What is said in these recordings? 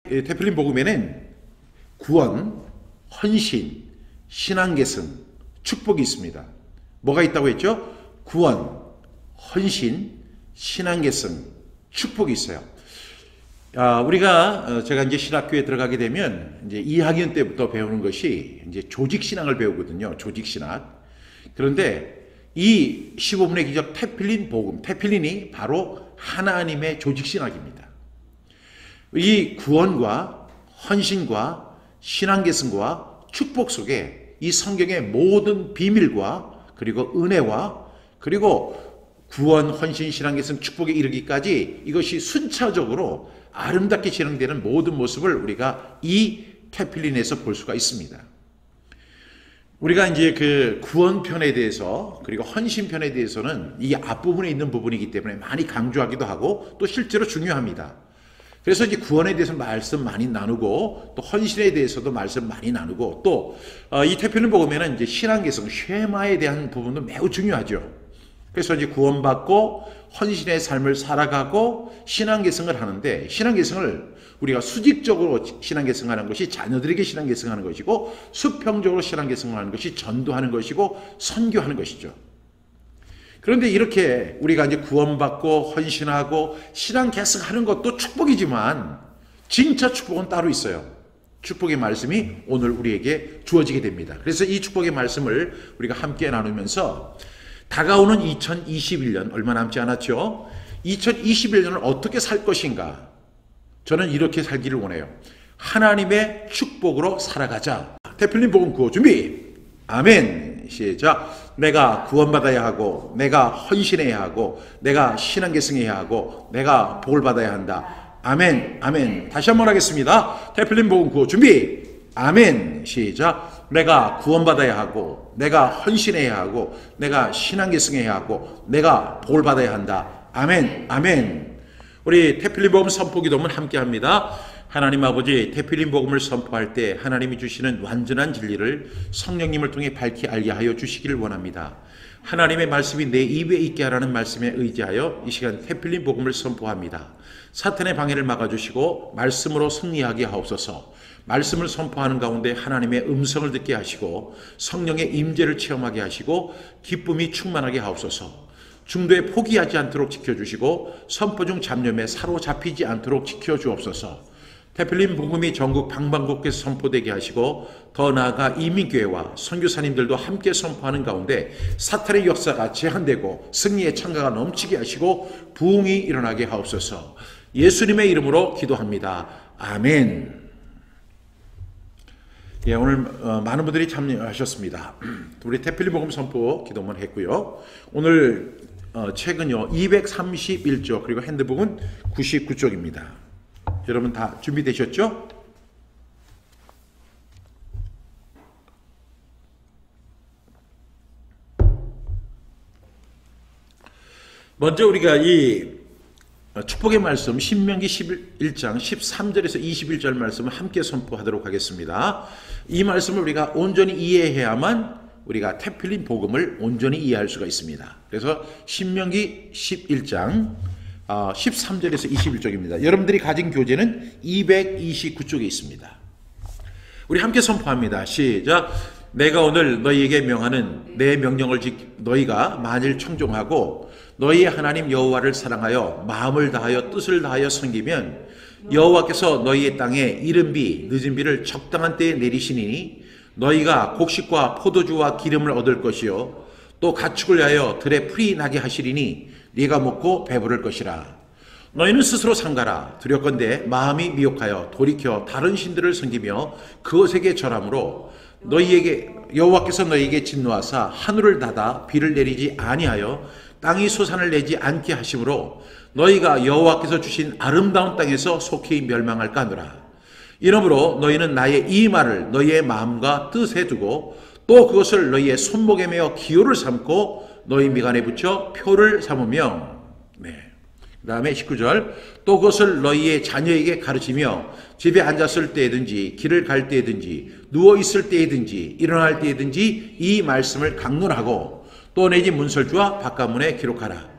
태필린 복음에는 구원, 헌신, 신앙계승, 축복이 있습니다. 뭐가 있다고 했죠? 구원, 헌신, 신앙계승, 축복이 있어요. 제가 이제 신학교에 들어가게 되면 이제 2학년 때부터 배우는 것이 이제 조직신학을 배우거든요. 조직신학. 그런데 이 15분의 기적 태필린 복음, 태필린이 바로 하나님의 조직신학입니다. 이 구원과 헌신과 신앙계승과 축복 속에 이 성경의 모든 비밀과 그리고 은혜와 그리고 구원, 헌신, 신앙계승, 축복에 이르기까지 이것이 순차적으로 아름답게 진행되는 모든 모습을 우리가 이 태필린에서 볼 수가 있습니다. 우리가 이제 그 구원편에 대해서 그리고 헌신편에 대해서는 이 앞부분에 있는 부분이기 때문에 많이 강조하기도 하고 또 실제로 중요합니다. 그래서 이제 구원에 대해서 말씀 많이 나누고 또 헌신에 대해서도 말씀 많이 나누고 또 이 태필린 복음에는 이제 신앙계승, 쉐마에 대한 부분도 매우 중요하죠. 그래서 이제 구원받고 헌신의 삶을 살아가고 신앙계승을 하는데 신앙계승을 우리가 수직적으로 신앙계승하는 것이 자녀들에게 신앙계승하는 것이고 수평적으로 신앙계승을 하는 것이 전도하는 것이고 선교하는 것이죠. 그런데 이렇게 우리가 이제 구원받고 헌신하고 신앙계승하는 것도 축복이지만 진짜 축복은 따로 있어요. 축복의 말씀이 오늘 우리에게 주어지게 됩니다. 그래서 이 축복의 말씀을 우리가 함께 나누면서 다가오는 2021년 얼마 남지 않았죠? 2021년을 어떻게 살 것인가? 저는 이렇게 살기를 원해요. 하나님의 축복으로 살아가자. 태필린 복음 구호 준비. 아멘. 시작. 내가 구원받아야 하고 내가 헌신해야 하고 내가 신앙계승해야 하고 내가 복을 받아야 한다. 아멘. 아멘. 다시 한번 하겠습니다. 태필린 복음 구호 준비. 아멘. 시작. 내가 구원받아야 하고 내가 헌신해야 하고 내가 신앙계승해야 하고 내가 복을 받아야 한다. 아멘. 아멘. 우리 태필린 복음 선포 기도문 함께 합니다. 하나님 아버지, 태필린 복음을 선포할 때 하나님이 주시는 완전한 진리를 성령님을 통해 밝히 알게 하여 주시기를 원합니다. 하나님의 말씀이 내 입에 있게 하라는 말씀에 의지하여 이 시간 태필린 복음을 선포합니다. 사탄의 방해를 막아주시고 말씀으로 승리하게 하옵소서. 말씀을 선포하는 가운데 하나님의 음성을 듣게 하시고 성령의 임재를 체험하게 하시고 기쁨이 충만하게 하옵소서. 중도에 포기하지 않도록 지켜주시고 선포 중 잡념에 사로잡히지 않도록 지켜주옵소서. 태필린 복음이 전국 방방곡곡에서 선포되게 하시고 더 나아가 이민교회와 선교사님들도 함께 선포하는 가운데 사탄의 역사가 제한되고 승리의 창가가 넘치게 하시고 부흥이 일어나게 하옵소서. 예수님의 이름으로 기도합니다. 아멘. 예, 오늘 많은 분들이 참여하셨습니다. 우리 태필린 복음 선포 기도문 했고요. 오늘 책은요 231쪽 그리고 핸드북은 99쪽입니다. 여러분 다 준비되셨죠? 먼저 우리가 이 축복의 말씀 신명기 11장 13절에서 21절 말씀을 함께 선포하도록 하겠습니다. 이 말씀을 우리가 온전히 이해해야만 우리가 태필린 복음을 온전히 이해할 수가 있습니다. 그래서 신명기 11장 13절에서 21쪽입니다. 여러분들이 가진 교재는 229쪽에 있습니다. 우리 함께 선포합니다. 시작. 내가 오늘 너희에게 명하는 내 명령을 너희가 만일 청종하고 너희의 하나님 여호와를 사랑하여 마음을 다하여 뜻을 다하여 섬기면 여호와께서 너희의 땅에 이른 비 늦은 비를 적당한 때에 내리시니 너희가 곡식과 포도주와 기름을 얻을 것이요 또 가축을 위하여 들에 풀이 나게 하시리니 네가 먹고 배부를 것이라. 너희는 스스로 삼가라. 두렵건대 마음이 미혹하여 돌이켜 다른 신들을 섬기며 그것에게 절함으로 너희에게 여호와께서 너희에게 진노하사 하늘을 닫아 비를 내리지 아니하여 땅이 소산을 내지 않게 하심으로 너희가 여호와께서 주신 아름다운 땅에서 속히 멸망할까 하노라. 이러므로 너희는 나의 이 말을 너희의 마음과 뜻에 두고 또 그것을 너희의 손목에 메어 기호를 삼고 너희 미간에 붙여 표를 삼으며 그 다음에 19절 또 그것을 너희의 자녀에게 가르치며 집에 앉았을 때든지 길을 갈 때든지 누워있을 때든지 일어날 때든지 이 말씀을 강론하고 또 내 집 문설주와 바깥문에 기록하라.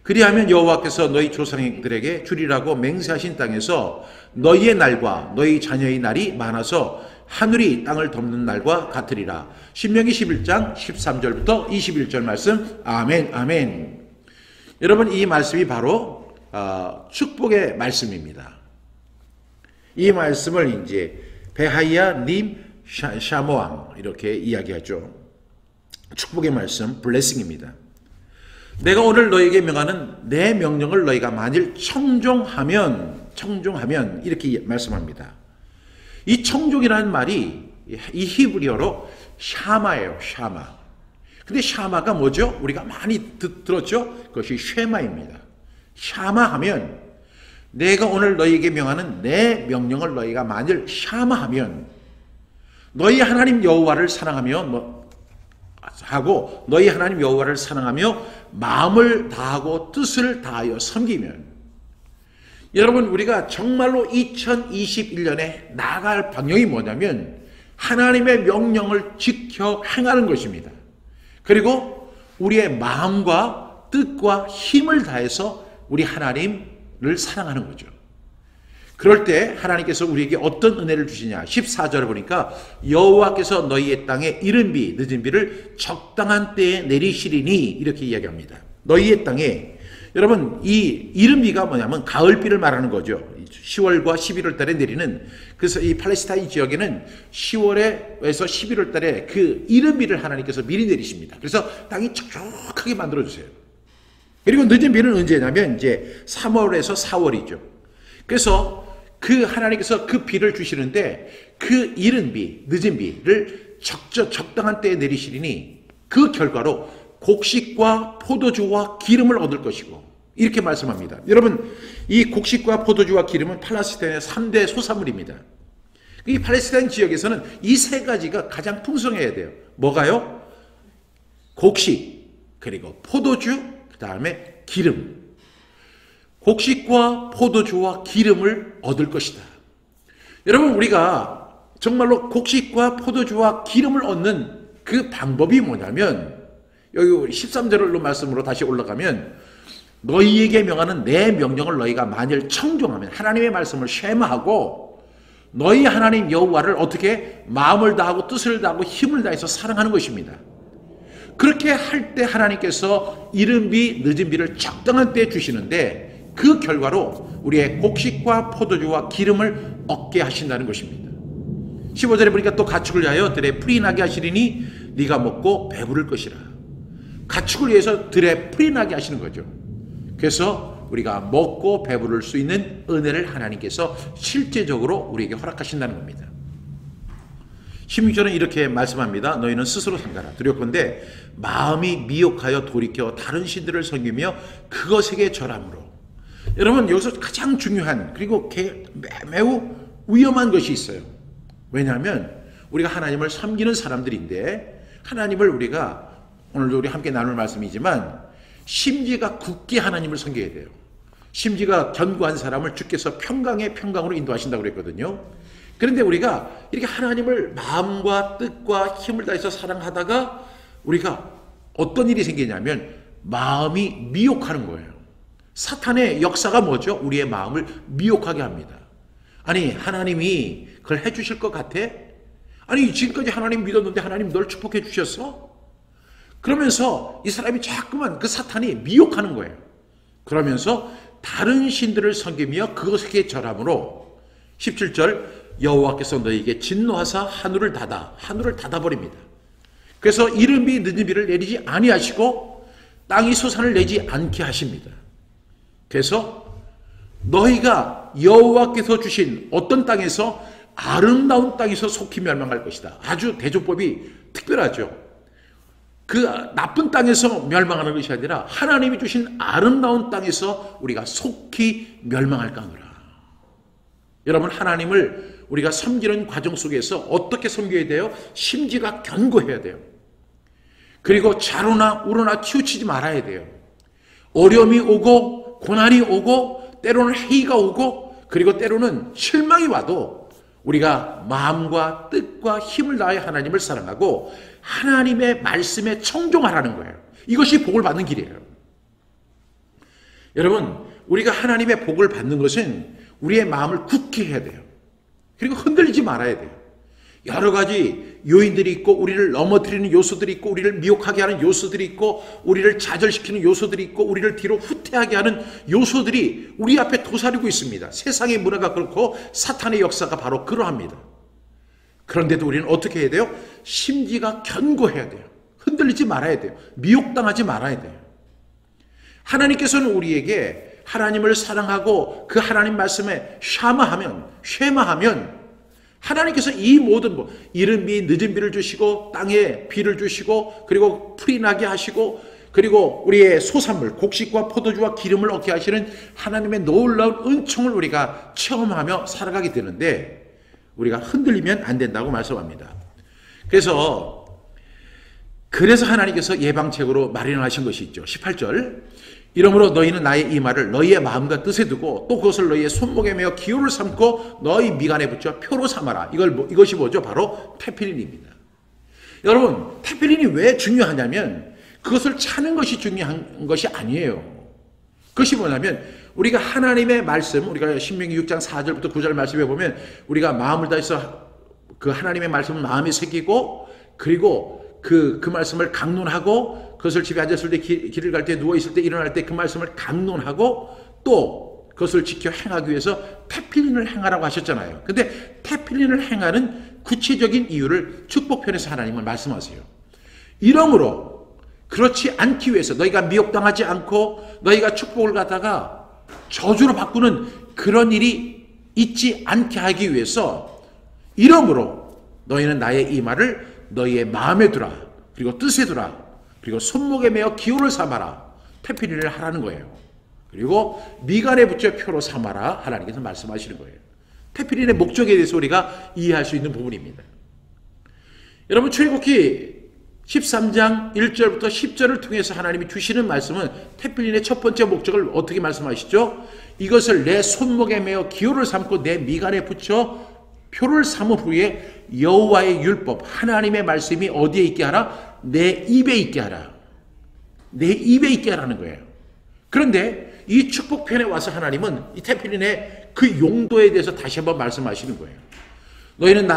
그리하면 여호와께서 너희 조상들에게 주리라고 맹세하신 땅에서 너희의 날과 너희 자녀의 날이 많아서 하늘이 땅을 덮는 날과 같으리라. 신명기 11장 13절부터 21절 말씀. 아멘, 아멘. 여러분, 이 말씀이 바로 축복의 말씀입니다. 이 말씀을 이제 베하이야 님 샤모왕 이렇게 이야기하죠. 축복의 말씀, 블레싱입니다. 내가 오늘 너에게 명하는 내 명령을 너희가 만일 청종하면 이렇게 말씀합니다. 이 청종이라는 말이 이 히브리어로 샤마예요. 샤마. 근데 샤마가 뭐죠? 우리가 많이 들었죠? 그것이 쉐마입니다. 샤마하면 내가 오늘 너희에게 명하는 내 명령을 너희가 만일 샤마하면 너희 하나님 여호와를 사랑하며 하고 너희 하나님 여호와를 사랑하며 마음을 다하고 뜻을 다하여 섬기면, 여러분, 우리가 정말로 2021년에 나아갈 방향이 뭐냐면 하나님의 명령을 지켜 행하는 것입니다. 그리고 우리의 마음과 뜻과 힘을 다해서 우리 하나님을 사랑하는 거죠. 그럴 때 하나님께서 우리에게 어떤 은혜를 주시냐. 14절을 보니까 여호와께서 너희의 땅에 이른 비 늦은 비를 적당한 때에 내리시리니 이렇게 이야기합니다. 너희의 땅에, 여러분, 이 이른 비가 뭐냐면 가을비를 말하는 거죠. 10월과 11월 달에 내리는, 그래서 이 팔레스타인 지역에는 10월에서 11월 달에 그 이른 비를 하나님께서 미리 내리십니다. 그래서 땅이 촉촉하게 만들어 주세요. 그리고 늦은 비는 언제냐면 이제 3월에서 4월이죠. 그래서 그 하나님께서 그 비를 주시는데 그 이른 비, 늦은 비를 적당한 때에 내리시리니 그 결과로 곡식과 포도주와 기름을 얻을 것이고, 이렇게 말씀합니다. 여러분, 이 곡식과 포도주와 기름은 팔레스타인의 3대 소산물입니다. 이 팔레스타인 지역에서는 이 세 가지가 가장 풍성해야 돼요. 뭐가요? 곡식, 그리고 포도주, 그 다음에 기름. 곡식과 포도주와 기름을 얻을 것이다. 여러분, 우리가 정말로 곡식과 포도주와 기름을 얻는 그 방법이 뭐냐면, 여기 13절로 말씀으로 다시 올라가면 너희에게 명하는 내 명령을 너희가 만일 청종하면, 하나님의 말씀을 쉐마하고 너희 하나님 여호와를 어떻게 마음을 다하고 뜻을 다하고 힘을 다해서 사랑하는 것입니다. 그렇게 할 때 하나님께서 이른 비 늦은 비를 적당한 때에 주시는데 그 결과로 우리의 곡식과 포도주와 기름을 얻게 하신다는 것입니다. 15절에 보니까 또 가축을 위하여 들에 풀이 나게 하시리니 네가 먹고 배부를 것이라. 가축을 위해서 들에 풀이 나게 하시는 거죠. 그래서 우리가 먹고 배부를 수 있는 은혜를 하나님께서 실제적으로 우리에게 허락하신다는 겁니다. 16절은 이렇게 말씀합니다. 너희는 스스로 삼가라. 두렵건대 마음이 미혹하여 돌이켜 다른 신들을 섬기며 그것에게 절함으로. 여러분, 여기서 가장 중요한, 그리고 매우 위험한 것이 있어요. 왜냐하면 우리가 하나님을 섬기는 사람들인데, 하나님을 우리가 오늘도 우리 함께 나눌 말씀이지만 심지가 굳게 하나님을 섬겨야 돼요. 심지가 견고한 사람을 주께서 평강의 평강으로 인도하신다고 그랬거든요. 그런데 우리가 이렇게 하나님을 마음과 뜻과 힘을 다해서 사랑하다가 우리가 어떤 일이 생기냐면 마음이 미혹하는 거예요. 사탄의 역사가 뭐죠? 우리의 마음을 미혹하게 합니다. 아니, 하나님이 그걸 해주실 것 같아? 아니, 지금까지 하나님 믿었는데 하나님 널 축복해 주셨어? 그러면서 이 사람이 자꾸만 그 사탄이 미혹하는 거예요. 그러면서 다른 신들을 섬기며 그것에게 절함으로 17절 여호와께서 너희에게 진노하사 하늘을 닫아버립니다. 그래서 이른 비 늦은 비를 내리지 아니하시고 땅이 소산을 내지 않게 하십니다. 그래서 너희가 여호와께서 주신 어떤 땅에서, 아름다운 땅에서 속히 멸망할 것이다. 아주 대조법이 특별하죠. 그 나쁜 땅에서 멸망하는 것이 아니라 하나님이 주신 아름다운 땅에서 우리가 속히 멸망할까 하노라. 여러분, 하나님을 우리가 섬기는 과정 속에서 어떻게 섬겨야 돼요? 심지가 견고해야 돼요. 그리고 좌로나 우로나 치우치지 말아야 돼요. 어려움이 오고 고난이 오고 때로는 해이가 오고 그리고 때로는 실망이 와도 우리가 마음과 뜻과 힘을 다해 하나님을 사랑하고 하나님의 말씀에 청종하라는 거예요. 이것이 복을 받는 길이에요. 여러분, 우리가 하나님의 복을 받는 것은 우리의 마음을 굳게 해야 돼요. 그리고 흔들리지 말아야 돼요. 여러 가지 요인들이 있고 우리를 넘어뜨리는 요소들이 있고 우리를 미혹하게 하는 요소들이 있고 우리를 좌절시키는 요소들이 있고 우리를 뒤로 후퇴하게 하는 요소들이 우리 앞에 도사리고 있습니다. 세상의 문화가 그렇고 사탄의 역사가 바로 그러합니다. 그런데도 우리는 어떻게 해야 돼요? 심지가 견고해야 돼요. 흔들리지 말아야 돼요. 미혹당하지 말아야 돼요. 하나님께서는 우리에게 하나님을 사랑하고 그 하나님 말씀에 쉐마하면 하나님께서 이 모든 이른 비 늦은 비를 주시고 땅에 비를 주시고 그리고 풀이 나게 하시고 그리고 우리의 소산물 곡식과 포도주와 기름을 얻게 하시는 하나님의 놀라운 은총을 우리가 체험하며 살아가게 되는데 우리가 흔들리면 안 된다고 말씀합니다. 그래서 하나님께서 예방책으로 마련하신 것이 있죠. 18절 이러므로 너희는 나의 이 말을 너희의 마음과 뜻에 두고 또 그것을 너희의 손목에 매어 기호를 삼고 너희 미간에 붙여 표로 삼아라. 이것이 뭐죠? 바로 테필린입니다. 여러분, 테필린이 왜 중요하냐면 그것을 차는 것이 중요한 것이 아니에요. 그것이 뭐냐면 우리가 하나님의 말씀, 우리가 신명기 6장 4절부터 9절 말씀에 보면 우리가 마음을 다해서 그 하나님의 말씀을 마음에 새기고 그리고 그 말씀을 강론하고 그것을 집에 앉았을 때 길을 갈 때 누워있을 때 일어날 때 그 말씀을 강론하고 또 그것을 지켜 행하기 위해서 테필린을 행하라고 하셨잖아요. 근데 테필린을 행하는 구체적인 이유를 축복편에서 하나님은 말씀하세요. 이러므로 그렇지 않기 위해서 너희가 미혹당하지 않고 너희가 축복을 갖다가 저주로 바꾸는 그런 일이 있지 않게 하기 위해서 이러므로 너희는 나의 이 말을 너희의 마음에 두라. 그리고 뜻에 두라. 그리고 손목에 매어 기호를 삼아라. 테필린을 하라는 거예요. 그리고 미간에 붙여 표로 삼아라. 하나님께서 말씀하시는 거예요. 테필린의 목적에 대해서 우리가 이해할 수 있는 부분입니다. 여러분, 출애굽기 13장 1절부터 10절을 통해서 하나님이 주시는 말씀은 테필린의 첫 번째 목적을 어떻게 말씀하시죠? 이것을 내 손목에 매어 기호를 삼고 내 미간에 붙여 표를 삼은 후에 여호와의 율법, 하나님의 말씀이 어디에 있게 하라? 내 입에 있게 하라. 내 입에 있게 하라는 거예요. 그런데 이 축복편에 와서 하나님은 이 테필린의 그 용도에 대해서 다시 한번 말씀하시는 거예요. 너희는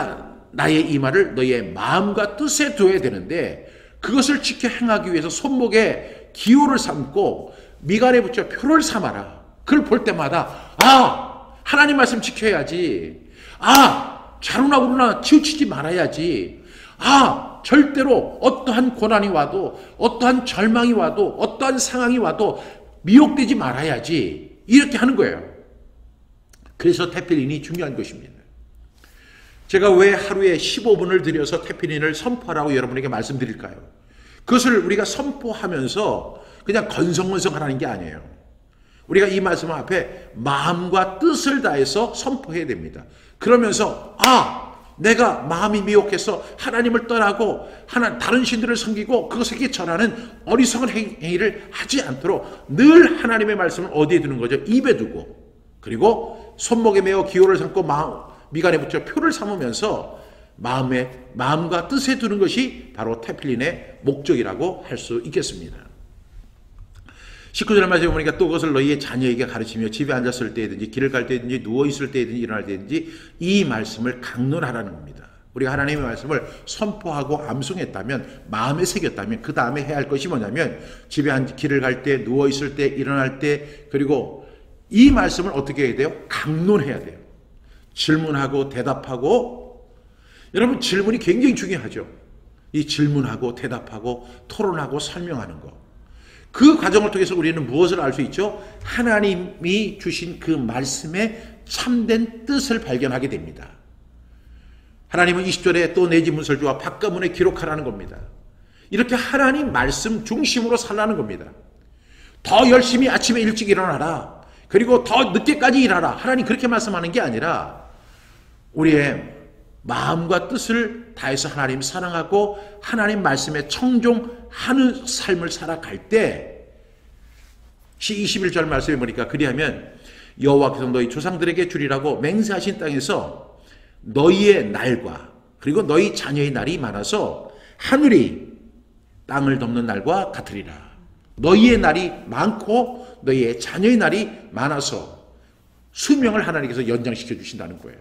나의 이 말을 너희의 마음과 뜻에 두어야 되는데 그것을 지켜 행하기 위해서 손목에 기호를 삼고 미간에 붙여 표를 삼아라. 그걸 볼 때마다 하나님 말씀 지켜야지. 자루나 우루나 치우치지 말아야지. 절대로 어떠한 고난이 와도 어떠한 절망이 와도 어떠한 상황이 와도 미혹되지 말아야지. 이렇게 하는 거예요. 그래서 테필린이 중요한 것입니다. 제가 왜 하루에 15분을 들여서 테필린을 선포하라고 여러분에게 말씀드릴까요? 그것을 우리가 선포하면서 그냥 건성건성하라는 게 아니에요. 우리가 이 말씀 앞에 마음과 뜻을 다해서 선포해야 됩니다. 그러면서 내가 마음이 미혹해서 하나님을 떠나고 다른 신들을 섬기고 그것에게 전하는 어리석은 행위를 하지 않도록 늘 하나님의 말씀을 어디에 두는 거죠? 입에 두고 그리고 손목에 매어 기호를 삼고 미간에 붙여 표를 삼으면서 마음과 뜻에 두는 것이 바로 테필린의 목적이라고 할 수 있겠습니다. 19절 말씀에 보니까 또 그것을 너희의 자녀에게 가르치며 집에 앉았을 때든지 길을 갈 때든지 누워있을 때든지 일어날 때든지 이 말씀을 강론하라는 겁니다. 우리가 하나님의 말씀을 선포하고 암송했다면 마음에 새겼다면 그 다음에 해야 할 것이 뭐냐면 집에 길을 갈 때 누워있을 때 일어날 때 그리고 이 말씀을 어떻게 해야 돼요? 강론해야 돼요. 질문하고 대답하고 여러분 질문이 굉장히 중요하죠. 이 질문하고 대답하고 토론하고 설명하는 거. 그 과정을 통해서 우리는 무엇을 알 수 있죠? 하나님이 주신 그 말씀의 참된 뜻을 발견하게 됩니다. 하나님은 20절에 또 내 지문설주와 바깥문에 기록하라는 겁니다. 이렇게 하나님 말씀 중심으로 살라는 겁니다. 더 열심히 아침에 일찍 일어나라. 그리고 더 늦게까지 일하라. 하나님 그렇게 말씀하는 게 아니라 우리의 마음과 뜻을 다해서 하나님 사랑하고 하나님 말씀에 청종하는 삶을 살아갈 때 21절 말씀에 보니까 그리하면 여호와께서 너희 조상들에게 주리라고 맹세하신 땅에서 너희의 날과 그리고 너희 자녀의 날이 많아서 하늘이 땅을 덮는 날과 같으리라. 너희의 날이 많고 너희의 자녀의 날이 많아서 수명을 하나님께서 연장시켜 주신다는 거예요.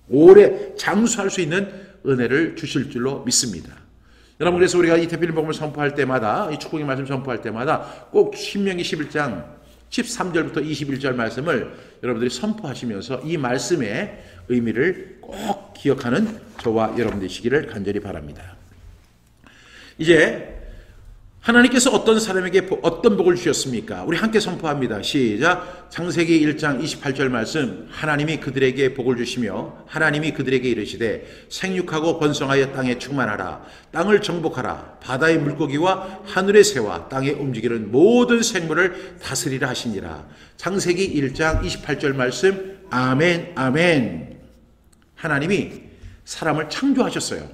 오래 장수할 수 있는 은혜를 주실 줄로 믿습니다. 여러분, 그래서 우리가 이 태필린 복음을 선포할 때마다, 이 축복의 말씀 선포할 때마다 꼭 신명기 11장 13절부터 21절 말씀을 여러분들이 선포하시면서 이 말씀의 의미를 꼭 기억하는 저와 여러분들이시기를 간절히 바랍니다. 이제 하나님께서 어떤 사람에게 어떤 복을 주셨습니까? 우리 함께 선포합니다. 시작. 창세기 1장 28절 말씀. 하나님이 그들에게 복을 주시며 하나님이 그들에게 이르시되 생육하고 번성하여 땅에 충만하라. 땅을 정복하라. 바다의 물고기와 하늘의 새와 땅에 움직이는 모든 생물을 다스리라 하시니라. 창세기 1장 28절 말씀. 아멘, 아멘. 하나님이 사람을 창조하셨어요.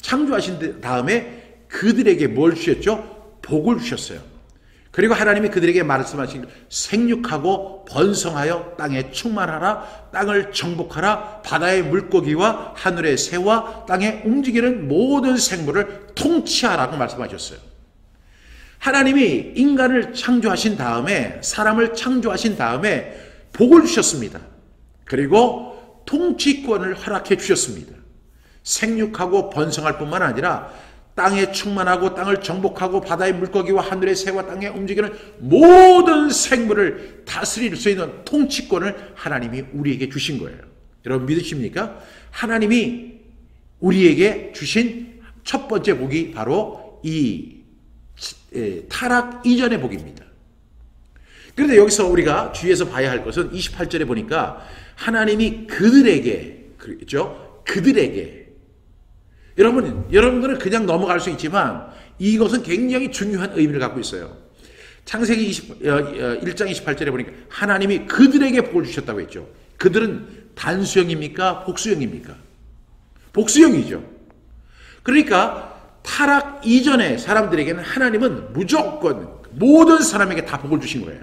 창조하신 다음에 그들에게 뭘 주셨죠? 복을 주셨어요. 그리고 하나님이 그들에게 말씀하신 생육하고 번성하여 땅에 충만하라. 땅을 정복하라. 바다의 물고기와 하늘의 새와 땅에 움직이는 모든 생물을 통치하라고 말씀하셨어요. 하나님이 인간을 창조하신 다음에, 사람을 창조하신 다음에 복을 주셨습니다. 그리고 통치권을 허락해 주셨습니다. 생육하고 번성할 뿐만 아니라 땅에 충만하고 땅을 정복하고 바다의 물고기와 하늘의 새와 땅에 움직이는 모든 생물을 다스릴 수 있는 통치권을 하나님이 우리에게 주신 거예요. 여러분 믿으십니까? 하나님이 우리에게 주신 첫 번째 복이 바로 이 타락 이전의 복입니다. 그런데 여기서 우리가 주의해서 봐야 할 것은 28절에 보니까 하나님이 그들에게, 그렇죠? 그들에게. 여러분들은 그냥 넘어갈 수 있지만 이것은 굉장히 중요한 의미를 갖고 있어요. 창세기 1장 28절에 보니까 하나님이 그들에게 복을 주셨다고 했죠. 그들은 단수형입니까? 복수형입니까? 복수형이죠. 그러니까 타락 이전의 사람들에게는 하나님은 무조건 모든 사람에게 다 복을 주신 거예요.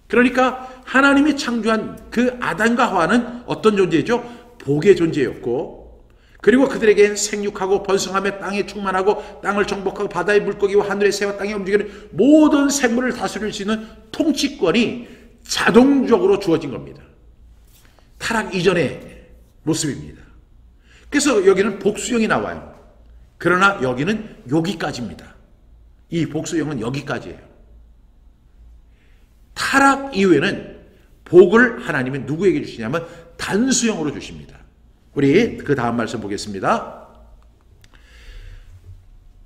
그러니까 하나님이 창조한 그 아담과 하와는 어떤 존재죠? 복의 존재였고, 그리고 그들에겐 생육하고 번성하며 땅에 충만하고 땅을 정복하고 바다의 물고기와 하늘의 새와 땅에 움직이는 모든 생물을 다스릴 수 있는 통치권이 자동적으로 주어진 겁니다. 타락 이전의 모습입니다. 그래서 여기는 복수형이 나와요. 그러나 여기는 여기까지입니다. 이 복수형은 여기까지예요. 타락 이후에는 복을 하나님은 누구에게 주시냐면 단수형으로 주십니다. 우리 그 다음 말씀 보겠습니다.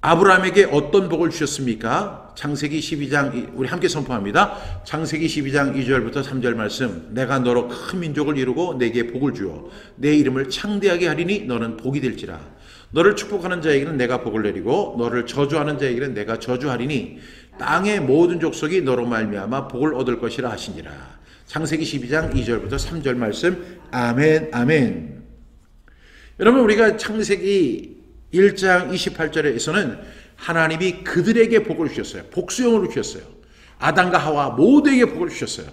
아브라함에게 어떤 복을 주셨습니까? 창세기 12장, 우리 함께 선포합니다. 창세기 12장 2절부터 3절 말씀. 내가 너로 큰 민족을 이루고 내게 복을 주어 내 이름을 창대하게 하리니 너는 복이 될지라. 너를 축복하는 자에게는 내가 복을 내리고 너를 저주하는 자에게는 내가 저주하리니 땅의 모든 족속이 너로 말미암아 복을 얻을 것이라 하시니라. 창세기 12장 2절부터 3절 말씀. 아멘, 아멘. 여러분, 우리가 창세기 1장 28절에서는 하나님이 그들에게 복을 주셨어요. 복수형으로 주셨어요. 아담과 하와 모두에게 복을 주셨어요.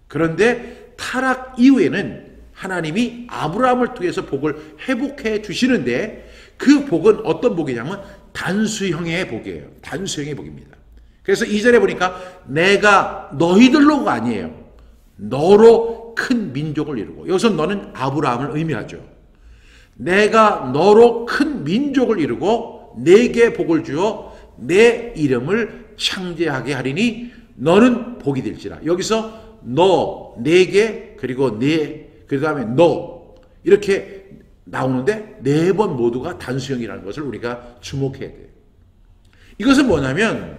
그런데 타락 이후에는 하나님이 아브라함을 통해서 복을 회복해 주시는데 그 복은 어떤 복이냐면 단수형의 복이에요. 단수형의 복입니다. 그래서 2절에 보니까 내가 너희들로가 아니에요. 너로 큰 민족을 이루고, 여기서 너는 아브라함을 의미하죠. 내가 너로 큰 민족을 이루고 내게 복을 주어 내 이름을 창대하게 하리니 너는 복이 될지라. 여기서 너, 내게, 그리고 그 다음에 너 이렇게 나오는데 4번 모두가 단수형이라는 것을 우리가 주목해야 돼요. 이것은 뭐냐면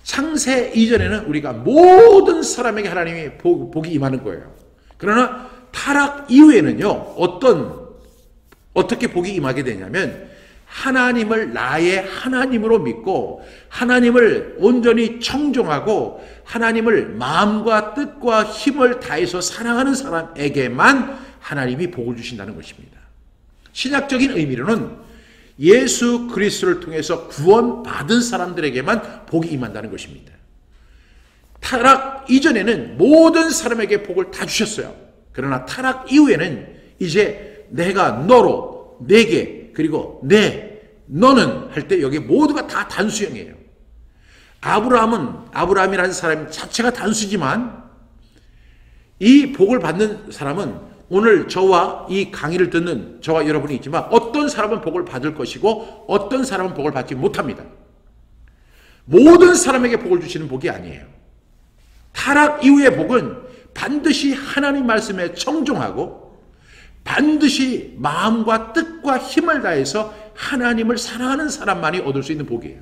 창세 이전에는 우리가 모든 사람에게 하나님이 복이 임하는 거예요. 그러나 타락 이후에는요, 어떻게 복이 임하게 되냐면 하나님을 나의 하나님으로 믿고 하나님을 온전히 청종하고 하나님을 마음과 뜻과 힘을 다해서 사랑하는 사람에게만 하나님이 복을 주신다는 것입니다. 신약적인 의미로는 예수 그리스도를 통해서 구원받은 사람들에게만 복이 임한다는 것입니다. 타락 이전에는 모든 사람에게 복을 다 주셨어요. 그러나 타락 이후에는 이제 내가 너로, 내게, 그리고 너는 할 때 여기 모두가 다 단수형이에요. 아브라함이라는 사람 자체가 단수지만 이 복을 받는 사람은 오늘 저와 이 강의를 듣는 저와 여러분이 있지만 어떤 사람은 복을 받을 것이고 어떤 사람은 복을 받지 못합니다. 모든 사람에게 복을 주시는 복이 아니에요. 타락 이후의 복은 반드시 하나님 말씀에 청종하고 반드시 마음과 뜻과 힘을 다해서 하나님을 사랑하는 사람만이 얻을 수 있는 복이에요.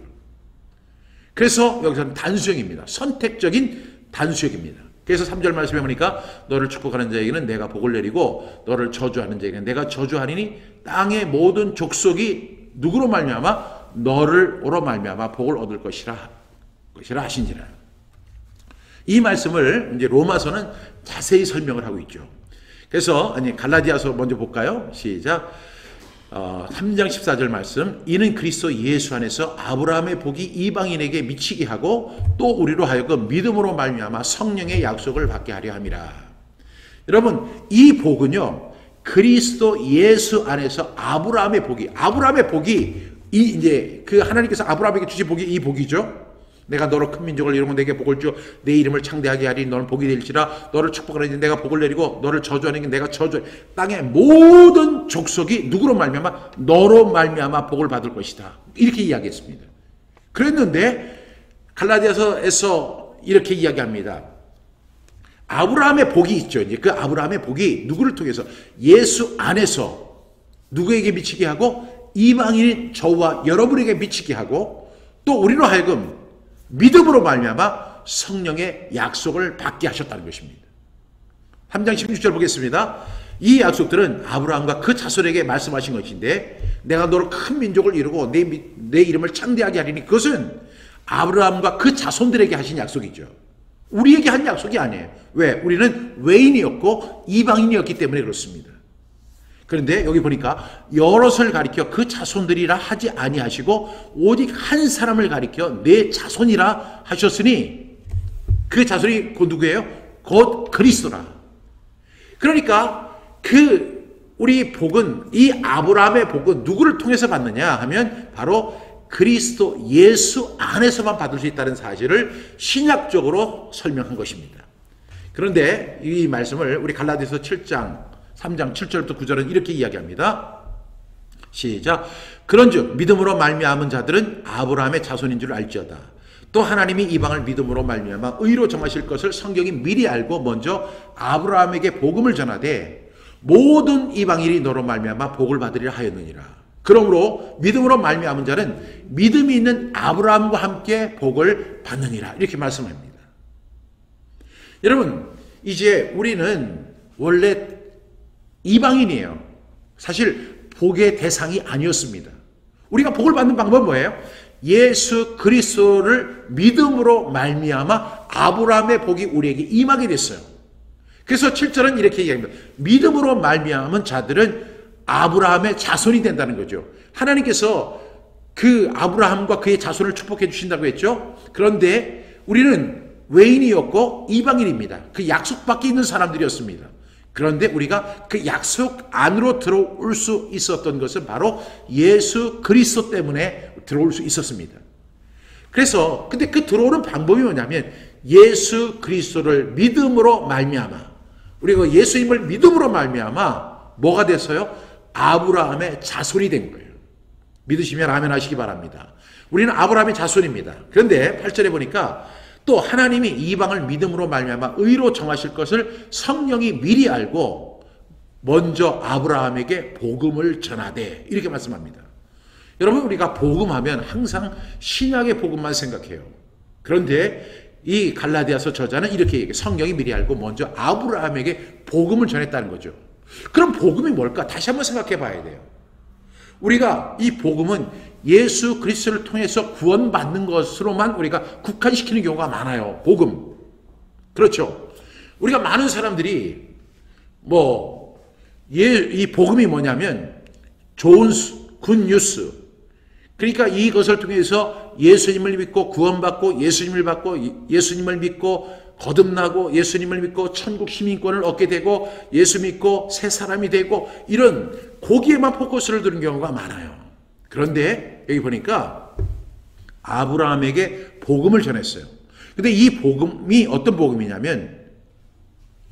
그래서 여기서는 단수형입니다. 선택적인 단수형입니다. 그래서 3절 말씀에 보니까 너를 축복하는 자에게는 내가 복을 내리고 너를 저주하는 자에게는 내가 저주하리니 땅의 모든 족속이 누구로 말미암아 너를로 말미암아 복을 얻을 것이라 하신지라. 이 말씀을 이제 로마서는 자세히 설명을 하고 있죠. 그래서 갈라디아서 먼저 볼까요? 시작. 3장 14절 말씀. 이는 그리스도 예수 안에서 아브라함의 복이 이방인에게 미치게 하고 또 우리로 하여금 믿음으로 말미암아 성령의 약속을 받게 하려 함이라. 여러분, 이 복은요, 그리스도 예수 안에서 아브라함의 복이 이제 그 하나님께서 아브라함에게 주신 복이 이 복이죠. 내가 너로 큰 민족을 이루고 내게 복을 줘 내 이름을 창대하게 하리. 너는 복이 될지라. 너를 축복하는 내가 복을 내리고 너를 저주하는 내가 저주해. 땅의 모든 족속이 누구로 말미암아 너로 말미암아 복을 받을 것이다. 이렇게 이야기했습니다. 그랬는데 갈라디아서에서 이렇게 이야기합니다. 아브라함의 복이 있죠. 이제 그 아브라함의 복이 누구를 통해서 예수 안에서 누구에게 미치게 하고 이방인인 저와 여러분에게 미치게 하고 또 우리로 하여금 믿음으로 말미암아 성령의 약속을 받게 하셨다는 것입니다. 3장 16절 보겠습니다. 이 약속들은 아브라함과 그 자손에게 말씀하신 것인데 내가 너로 큰 민족을 이루고 내 이름을 창대하게 하리니 그것은 아브라함과 그 자손들에게 하신 약속이죠. 우리에게 한 약속이 아니에요. 왜? 우리는 외인이었고 이방인이었기 때문에 그렇습니다. 그런데 여기 보니까 여럿을 가리켜 그 자손들이라 하지 아니하시고 오직 한 사람을 가리켜 내 자손이라 하셨으니 그 자손이 곧 누구예요? 곧 그리스도라. 그러니까 우리 복은 이 아브라함의 복은 누구를 통해서 받느냐 하면 바로 그리스도 예수 안에서만 받을 수 있다는 사실을 신약적으로 설명한 것입니다. 그런데 이 말씀을 우리 갈라디아서 3장 7절부터 9절은 이렇게 이야기합니다. 시작. 그런즉 믿음으로 말미암은 자들은 아브라함의 자손인 줄 알지어다. 또 하나님이 이방을 믿음으로 말미암아 의로 정하실 것을 성경이 미리 알고 먼저 아브라함에게 복음을 전하되 모든 이방인이 너로 말미암아 복을 받으리라 하였느니라. 그러므로 믿음으로 말미암은 자는 믿음이 있는 아브라함과 함께 복을 받느니라. 이렇게 말씀합니다. 여러분, 이제 우리는 원래 이방인이에요. 사실 복의 대상이 아니었습니다. 우리가 복을 받는 방법은 뭐예요? 예수 그리스도를 믿음으로 말미암아 아브라함의 복이 우리에게 임하게 됐어요. 그래서 7절은 이렇게 얘기합니다. 믿음으로 말미암은 자들은 아브라함의 자손이 된다는 거죠. 하나님께서 그 아브라함과 그의 자손을 축복해 주신다고 했죠. 그런데 우리는 외인이었고 이방인입니다. 그 약속 밖에 있는 사람들이었습니다. 그런데 우리가 그 약속 안으로 들어올 수 있었던 것은 바로 예수 그리스도 때문에 들어올 수 있었습니다. 그래서 근데 그 들어오는 방법이 뭐냐면 예수 그리스도를 믿음으로 말미암아 우리가 예수님을 믿음으로 말미암아 뭐가 됐어요? 아브라함의 자손이 된 거예요. 믿으시면 아멘 하시기 바랍니다. 우리는 아브라함의 자손입니다. 그런데 8절에 보니까 또 하나님이 이방을 믿음으로 말미암아 의로 정하실 것을 성령이 미리 알고 먼저 아브라함에게 복음을 전하되 이렇게 말씀합니다. 여러분, 우리가 복음하면 항상 신약의 복음만 생각해요. 그런데 이 갈라디아서 저자는 이렇게 얘기해요. 성령이 미리 알고 먼저 아브라함에게 복음을 전했다는 거죠. 그럼 복음이 뭘까? 다시 한번 생각해 봐야 돼요. 우리가 이 복음은 예수 그리스도를 통해서 구원받는 것으로만 우리가 국한시키는 경우가 많아요. 복음. 그렇죠. 우리가 많은 사람들이 이 복음이 뭐냐면 좋은 굿뉴스. 그러니까 이것을 통해서 예수님을 믿고 구원받고 예수님을 믿고 거듭나고 예수님을 믿고 천국 시민권을 얻게 되고 예수 믿고 새 사람이 되고 이런 거기에만 포커스를 두는 경우가 많아요. 그런데 여기 보니까 아브라함에게 복음을 전했어요. 근데 이 복음이 어떤 복음이냐면,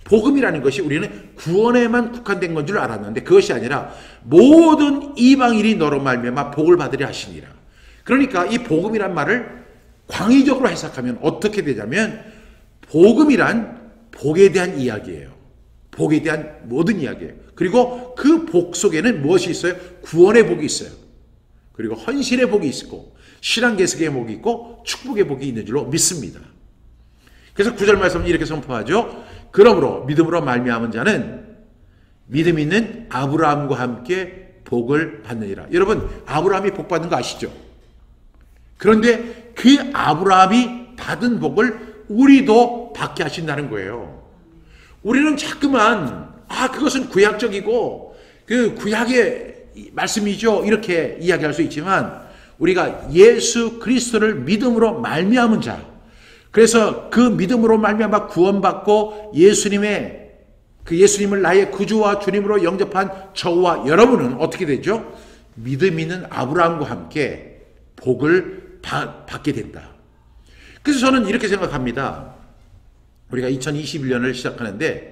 복음이라는 것이 우리는 구원에만 국한된 건 줄 알았는데 그것이 아니라 모든 이방인이 너로 말미암아 복을 받으려 하시니라. 그러니까 이 복음이란 말을 광의적으로 해석하면 어떻게 되냐면, 복음이란 복에 대한 이야기예요. 복에 대한 모든 이야기예요. 그리고 그 복 속에는 무엇이 있어요? 구원의 복이 있어요. 그리고 헌신의 복이 있고 신앙계석의 복이 있고 축복의 복이 있는 줄로 믿습니다. 그래서 9절 말씀은 이렇게 선포하죠. 그러므로 믿음으로 말미암은 자는 믿음 있는 아브라함과 함께 복을 받느니라. 여러분, 아브라함이 복 받는 거 아시죠? 그런데 그 아브라함이 받은 복을 우리도 받게 하신다는 거예요. 우리는 자꾸만 그것은 구약적이고 그 구약의 말씀이죠, 이렇게 이야기할 수 있지만, 우리가 예수 그리스도를 믿음으로 말미암은 자, 그래서 그 믿음으로 말미암아 구원받고 예수님을 나의 구주와 주님으로 영접한 저와 여러분은 어떻게 되죠? 믿음 있는 아브라함과 함께 복을 받게 된다. 그래서 저는 이렇게 생각합니다. 우리가 2021년을 시작하는데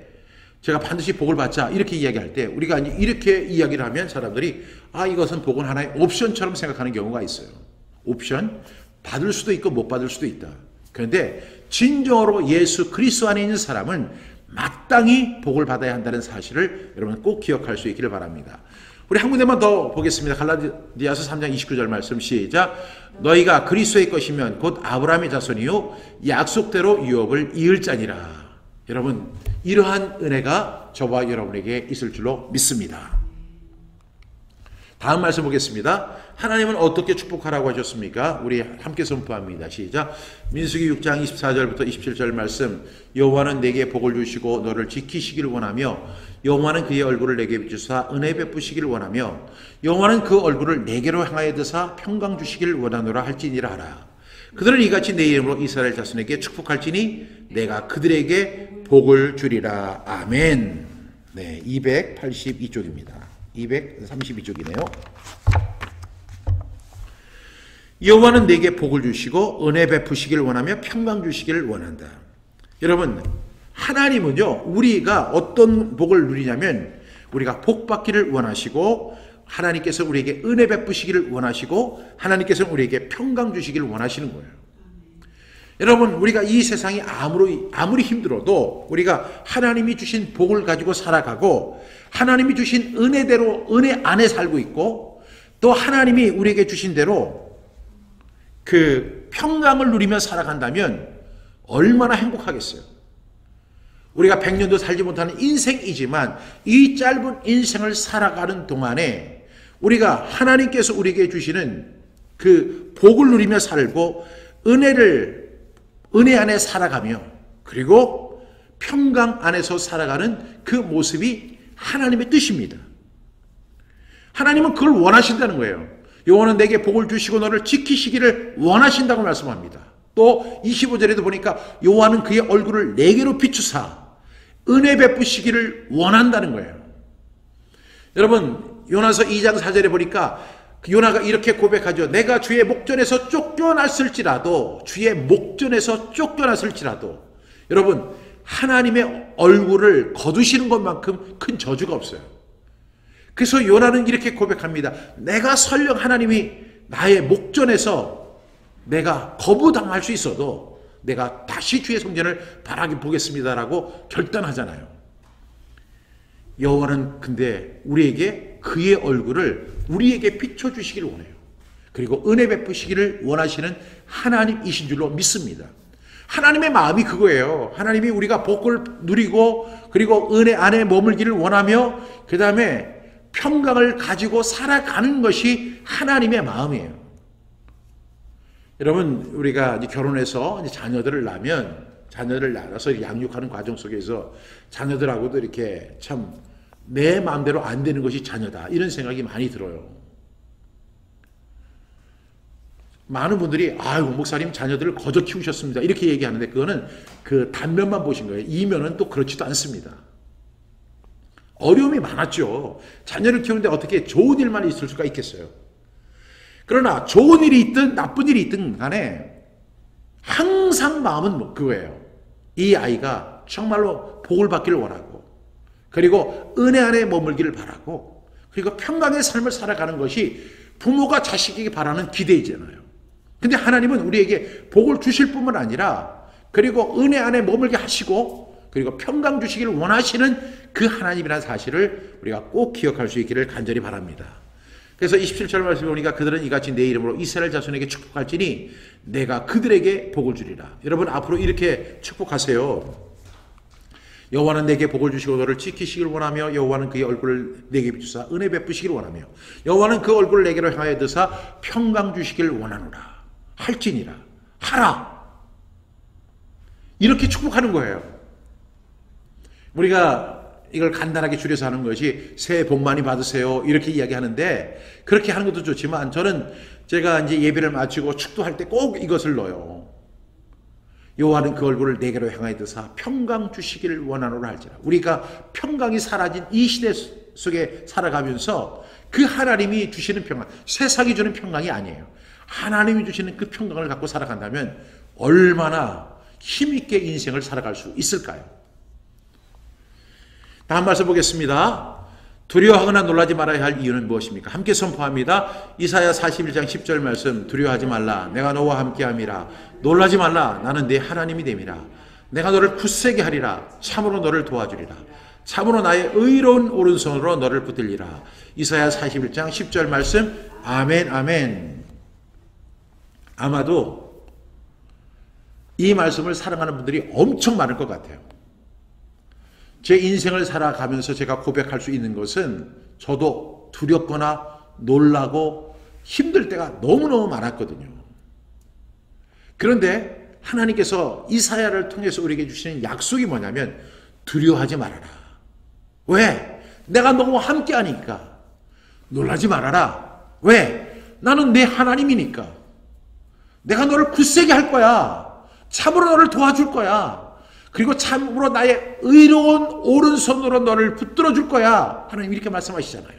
제가 반드시 복을 받자 이렇게 이야기할 때, 우리가 이렇게 이야기를 하면 사람들이 이것은 복은 하나의 옵션처럼 생각하는 경우가 있어요. 옵션, 받을 수도 있고 못 받을 수도 있다. 그런데 진정으로 예수 그리스도 안에 있는 사람은 마땅히 복을 받아야 한다는 사실을 여러분 꼭 기억할 수 있기를 바랍니다. 우리 한 군데만 더 보겠습니다. 갈라디아서 3장 29절 말씀 시작. 너희가 그리스도의 것이면 곧 아브라함의 자손이요 약속대로 유업을 이을 자니라. 여러분, 이러한 은혜가 저와 여러분에게 있을 줄로 믿습니다. 다음 말씀 보겠습니다. 하나님은 어떻게 축복하라고 하셨습니까? 우리 함께 선포합니다. 시작. 민수기 6장 24절부터 27절 말씀. 여호와는 내게 복을 주시고 너를 지키시기를 원하며 여호와는 그의 얼굴을 내게 비추사 은혜 베푸시기를 원하며 여호와는 그 얼굴을 내게로 향하여 드사 평강 주시기를 원하노라 할지니라 하라. 그들은 이같이 내 이름으로 이스라엘 자손에게 축복할지니 내가 그들에게 복을 주리라. 아멘. 네, 282쪽입니다. 232쪽이네요. 여호와는 내게 복을 주시고 은혜 베푸시기를 원하며 평강 주시기를 원한다. 여러분, 하나님은요, 우리가 어떤 복을 누리냐면 우리가 복 받기를 원하시고 하나님께서 우리에게 은혜 베푸시기를 원하시고 하나님께서 우리에게 평강 주시기를 원하시는 거예요. 여러분, 우리가 이 세상이 아무리 힘들어도 우리가 하나님이 주신 복을 가지고 살아가고 하나님이 주신 은혜대로 은혜 안에 살고 있고 또 하나님이 우리에게 주신 대로 그 평강을 누리며 살아간다면 얼마나 행복하겠어요. 우리가 100년도 살지 못하는 인생이지만 이 짧은 인생을 살아가는 동안에 우리가 하나님께서 우리에게 주시는 그 복을 누리며 살고 은혜 안에 살아가며 그리고 평강 안에서 살아가는 그 모습이 하나님의 뜻입니다. 하나님은 그걸 원하신다는 거예요. 여호와는 내게 복을 주시고 너를 지키시기를 원하신다고 말씀합니다. 또 25절에도 보니까 여호와는 그의 얼굴을 내게로 비추사 은혜 베푸시기를 원한다는 거예요. 여러분, 요나서 2장 4절에 보니까 요나가 이렇게 고백하죠. 내가 주의 목전에서 쫓겨났을지라도 여러분, 하나님의 얼굴을 거두시는 것만큼 큰 저주가 없어요. 그래서 요나는 이렇게 고백합니다. 내가 설령 하나님이 나의 목전에서 내가 거부당할 수 있어도 내가 다시 주의 성전을 바라게 보겠습니다라고 결단하잖아요. 여호와는 근데 우리에게 그의 얼굴을 우리에게 비춰주시기를 원해요. 그리고 은혜 베푸시기를 원하시는 하나님이신 줄로 믿습니다. 하나님의 마음이 그거예요. 하나님이 우리가 복을 누리고 그리고 은혜 안에 머물기를 원하며 그 다음에 평강을 가지고 살아가는 것이 하나님의 마음이에요. 여러분, 우리가 이제 결혼해서 이제 자녀들을 낳아서 양육하는 과정 속에서 자녀들하고도 이렇게 참 내 마음대로 안 되는 것이 자녀다, 이런 생각이 많이 들어요. 많은 분들이 목사님 자녀들을 거저 키우셨습니다 이렇게 얘기하는데 그거는 그 단면만 보신 거예요. 이면은 또 그렇지도 않습니다. 어려움이 많았죠. 자녀를 키우는데 어떻게 좋은 일만 있을 수가 있겠어요. 그러나 좋은 일이 있든 나쁜 일이 있든 간에 항상 마음은 그거예요. 이 아이가 정말로 복을 받기를 원하고, 그리고 은혜 안에 머물기를 바라고, 그리고 평강의 삶을 살아가는 것이 부모가 자식에게 바라는 기대이잖아요. 근데 하나님은 우리에게 복을 주실 뿐만 아니라, 그리고 은혜 안에 머물게 하시고, 그리고 평강 주시기를 원하시는 그 하나님이라는 사실을 우리가 꼭 기억할 수 있기를 간절히 바랍니다. 그래서 27절 말씀에 보니까 그들은 이같이 내 이름으로 이스라엘 자손에게 축복할지니 내가 그들에게 복을 주리라. 여러분 앞으로 이렇게 축복하세요. 여호와는 내게 복을 주시고 너를 지키시기를 원하며, 여호와는 그의 얼굴을 내게 비추사 은혜 베푸시기를 원하며, 여호와는 그 얼굴을 내게로 향하여 드사 평강 주시기를 원하노라. 할지니라. 하라. 이렇게 축복하는 거예요. 우리가 이걸 간단하게 줄여서 하는 것이 새해 복 많이 받으세요 이렇게 이야기하는데, 그렇게 하는 것도 좋지만 저는 제가 이제 예배를 마치고 축도할 때 꼭 이것을 넣어요. 여호와는 그 얼굴을 내게로 향하여 드사 평강 주시기를 원하노라 할지라. 우리가 평강이 사라진 이 시대 속에 살아가면서 그 하나님이 주시는 평강, 세상이 주는 평강이 아니에요. 하나님이 주시는 그 평강을 갖고 살아간다면 얼마나 힘있게 인생을 살아갈 수 있을까요? 다음 말씀 보겠습니다. 두려워하거나 놀라지 말아야 할 이유는 무엇입니까? 함께 선포합니다. 이사야 41장 10절 말씀. 두려워하지 말라. 내가 너와 함께함이라. 놀라지 말라. 나는 네 하나님이 됨이라. 내가 너를 굳세게 하리라. 참으로 너를 도와주리라. 참으로 나의 의로운 오른손으로 너를 붙들리라. 이사야 41장 10절 말씀. 아멘, 아멘. 아마도 이 말씀을 사랑하는 분들이 엄청 많을 것 같아요. 제 인생을 살아가면서 제가 고백할 수 있는 것은 저도 두렵거나 놀라고 힘들 때가 너무너무 많았거든요. 그런데 하나님께서 이사야를 통해서 우리에게 주시는 약속이 뭐냐면 두려워하지 말아라. 왜? 내가 너와 함께 하니까. 놀라지 말아라. 왜? 나는 내 하나님이니까. 내가 너를 굳세게 할 거야. 참으로 너를 도와줄 거야. 그리고 참으로 나의 의로운 오른손으로 너를 붙들어 줄 거야. 하나님 이렇게 말씀하시잖아요.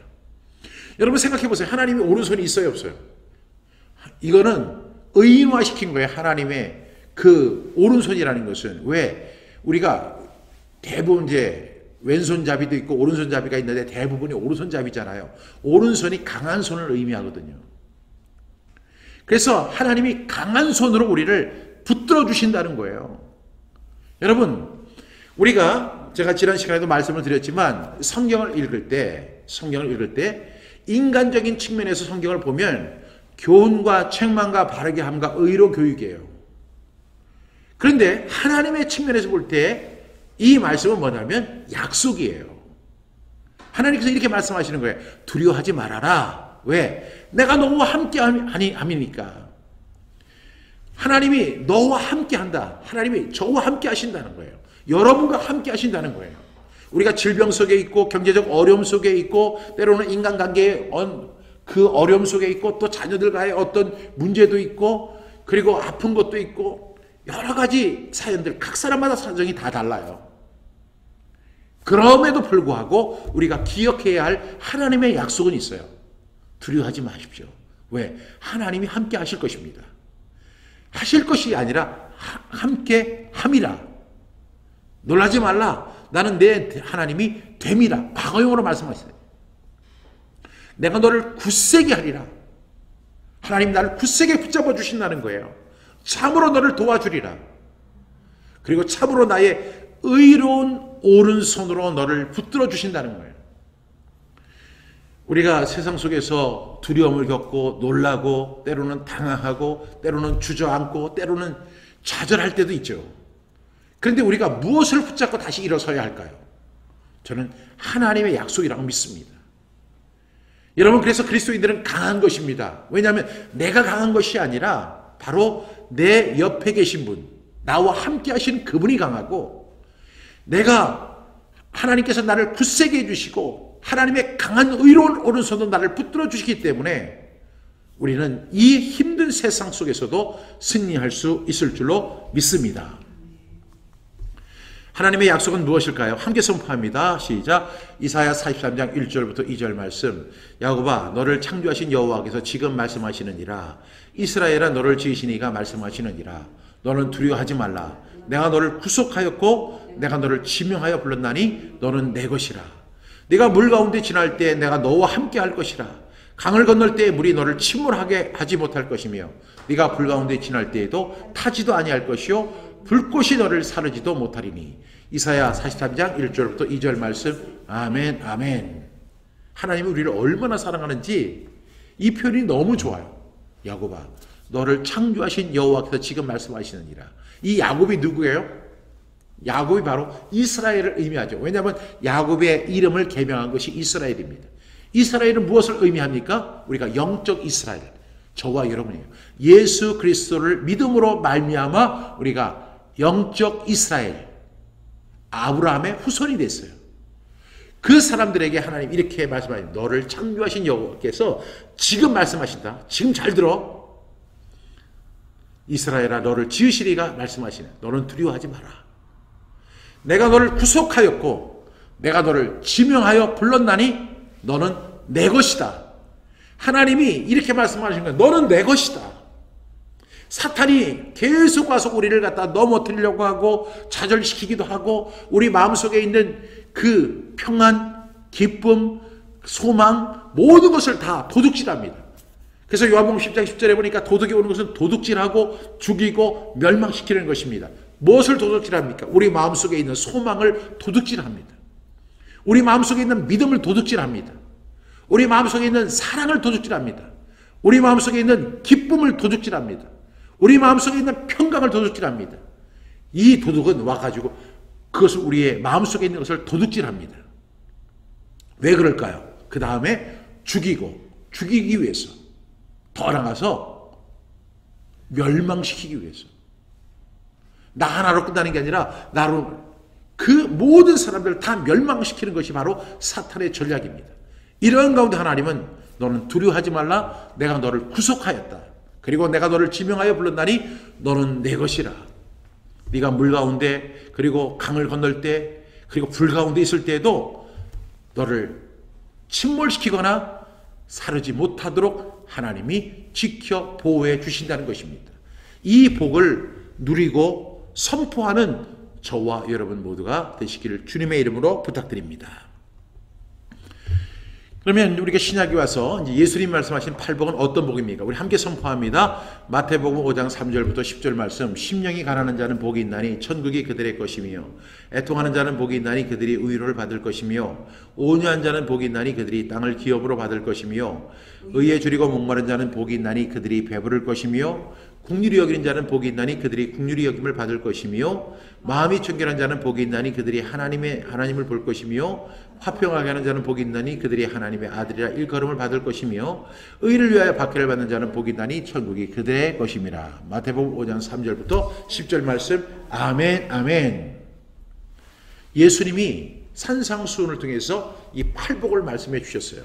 여러분 생각해 보세요. 하나님이 오른손이 있어요, 없어요? 이거는 의인화시킨 거예요. 하나님의 그 오른손이라는 것은. 왜? 우리가 대부분 이제 왼손잡이도 있고 오른손잡이가 있는데 대부분이 오른손잡이잖아요. 오른손이 강한 손을 의미하거든요. 그래서 하나님이 강한 손으로 우리를 붙들어 주신다는 거예요. 여러분, 우리가 제가 지난 시간에도 말씀을 드렸지만 성경을 읽을 때 인간적인 측면에서 성경을 보면 교훈과 책망과 바르게 함과 의로 교육이에요. 그런데 하나님의 측면에서 볼 때 이 말씀은 뭐냐면 약속이에요. 하나님께서 이렇게 말씀하시는 거예요. 두려워하지 말아라. 왜? 내가 너와 함께 함이니까. 하나님이 너와 함께 한다. 하나님이 저와 함께 하신다는 거예요. 여러분과 함께 하신다는 거예요. 우리가 질병 속에 있고 경제적 어려움 속에 있고 때로는 인간관계의 그 어려움 속에 있고 또 자녀들과의 어떤 문제도 있고 그리고 아픈 것도 있고 여러 가지 사연들, 각 사람마다 사정이 다 달라요. 그럼에도 불구하고 우리가 기억해야 할 하나님의 약속은 있어요. 두려워하지 마십시오. 왜? 하나님이 함께 하실 것입니다. 하실 것이 아니라 함께 함이라. 놀라지 말라. 나는 내 하나님이 됨이라. 과거용으로 말씀하시네요. 내가 너를 굳세게 하리라. 하나님 나를 굳세게 붙잡아 주신다는 거예요. 참으로 너를 도와주리라. 그리고 참으로 나의 의로운 오른손으로 너를 붙들어 주신다는 거예요. 우리가 세상 속에서 두려움을 겪고 놀라고 때로는 당황하고 때로는 주저앉고 때로는 좌절할 때도 있죠. 그런데 우리가 무엇을 붙잡고 다시 일어서야 할까요? 저는 하나님의 약속이라고 믿습니다. 여러분, 그래서 그리스도인들은 강한 것입니다. 왜냐하면 내가 강한 것이 아니라 바로 내 옆에 계신 분, 나와 함께 하신 그분이 강하고, 내가 하나님께서 나를 굳세게 해주시고 하나님의 강한 의로운 오른손으로 나를 붙들어 주시기 때문에 우리는 이 힘든 세상 속에서도 승리할 수 있을 줄로 믿습니다. 하나님의 약속은 무엇일까요? 함께 선포합니다. 시작. 이사야 43장 1절부터 2절 말씀. 야곱아 너를 창조하신 여호와께서 지금 말씀하시느니라. 이스라엘아 너를 지으신 이가 말씀하시느니라. 너는 두려워하지 말라. 내가 너를 구속하였고 내가 너를 지명하여 불렀나니 너는 내 것이라. 네가 물 가운데 지날 때 내가 너와 함께 할 것이라. 강을 건널 때 물이 너를 침몰하게 하지 못할 것이며 네가 불 가운데 지날 때에도 타지도 아니할 것이요 불꽃이 너를 사르지도 못하리니. 이사야 43장 1절부터 2절 말씀. 아멘 아멘. 하나님이 우리를 얼마나 사랑하는지 이 표현이 너무 좋아요. 야곱아 너를 창조하신 여호와께서 지금 말씀하시느니라. 이 야곱이 누구예요? 야곱이 바로 이스라엘을 의미하죠. 왜냐하면 야곱의 이름을 개명한 것이 이스라엘입니다. 이스라엘은 무엇을 의미합니까? 우리가 영적 이스라엘, 저와 여러분이에요. 예수 그리스도를 믿음으로 말미암아 우리가 영적 이스라엘, 아브라함의 후손이 됐어요. 그 사람들에게 하나님 이렇게 말씀하십니다. 너를 창조하신 여호와께서 지금 말씀하신다. 지금 잘 들어. 이스라엘아 너를 지으시리가 말씀하시네. 너는 두려워하지 마라. 내가 너를 구속하였고 내가 너를 지명하여 불렀나니 너는 내 것이다. 하나님이 이렇게 말씀하시는 거예요. 너는 내 것이다. 사탄이 계속 와서 우리를 갖다 넘어뜨리려고 하고 좌절시키기도 하고 우리 마음속에 있는 그 평안, 기쁨, 소망 모든 것을 다 도둑질합니다. 그래서 요한복음 10장 10절에 보니까 도둑이 오는 것은 도둑질하고 죽이고 멸망시키는 것입니다. 무엇을 도둑질합니까? 우리 마음속에 있는 소망을 도둑질합니다. 우리 마음속에 있는 믿음을 도둑질합니다. 우리 마음속에 있는 사랑을 도둑질합니다. 우리 마음속에 있는 기쁨을 도둑질합니다. 우리 마음속에 있는 평강을 도둑질합니다. 이 도둑은 와가지고 그것을 우리의 마음속에 있는 것을 도둑질합니다. 왜 그럴까요? 그 다음에 죽이기 위해서, 더 나아가서 멸망시키기 위해서. 나 하나로 끝나는 게 아니라 나로 그 모든 사람들을 다 멸망시키는 것이 바로 사탄의 전략입니다. 이런 가운데 하나님은 너는 두려워하지 말라. 내가 너를 구속하였다. 그리고 내가 너를 지명하여 불렀나니 너는 내 것이라. 네가 물 가운데 그리고 강을 건널 때 그리고 불 가운데 있을 때에도 너를 침몰시키거나 사르지 못하도록 하나님이 지켜 보호해 주신다는 것입니다. 이 복을 누리고 선포하는 저와 여러분 모두가 되시기를 주님의 이름으로 부탁드립니다. 그러면 우리가 신약에 와서 이제 예수님 말씀하신 팔복은 어떤 복입니까? 우리 함께 선포합니다. 마태복음 5장 3절부터 10절 말씀. 심령이 가난한 자는 복이 있나니 천국이 그들의 것이며 애통하는 자는 복이 있나니 그들이 의로를 받을 것이며 온유한 자는 복이 있나니 그들이 땅을 기업으로 받을 것이며 의에 줄이고 목마른 자는 복이 있나니 그들이 배부를 것이며 긍휼히 여기는 자는 복이 있나니 그들이 긍휼히 여김을 받을 것이며 마음이 청결한 자는 복이 있나니 그들이 하나님을 볼 것이며 화평하게 하는 자는 복이 있나니 그들이 하나님의 아들이라 일컬음을 받을 것이며 의를 위하여 박해를 받는 자는 복이 있나니 천국이 그들의 것임이라. 마태복음 5장 3절부터 10절 말씀. 아멘 아멘. 예수님이 산상수훈을 통해서 이 팔복을 말씀해 주셨어요.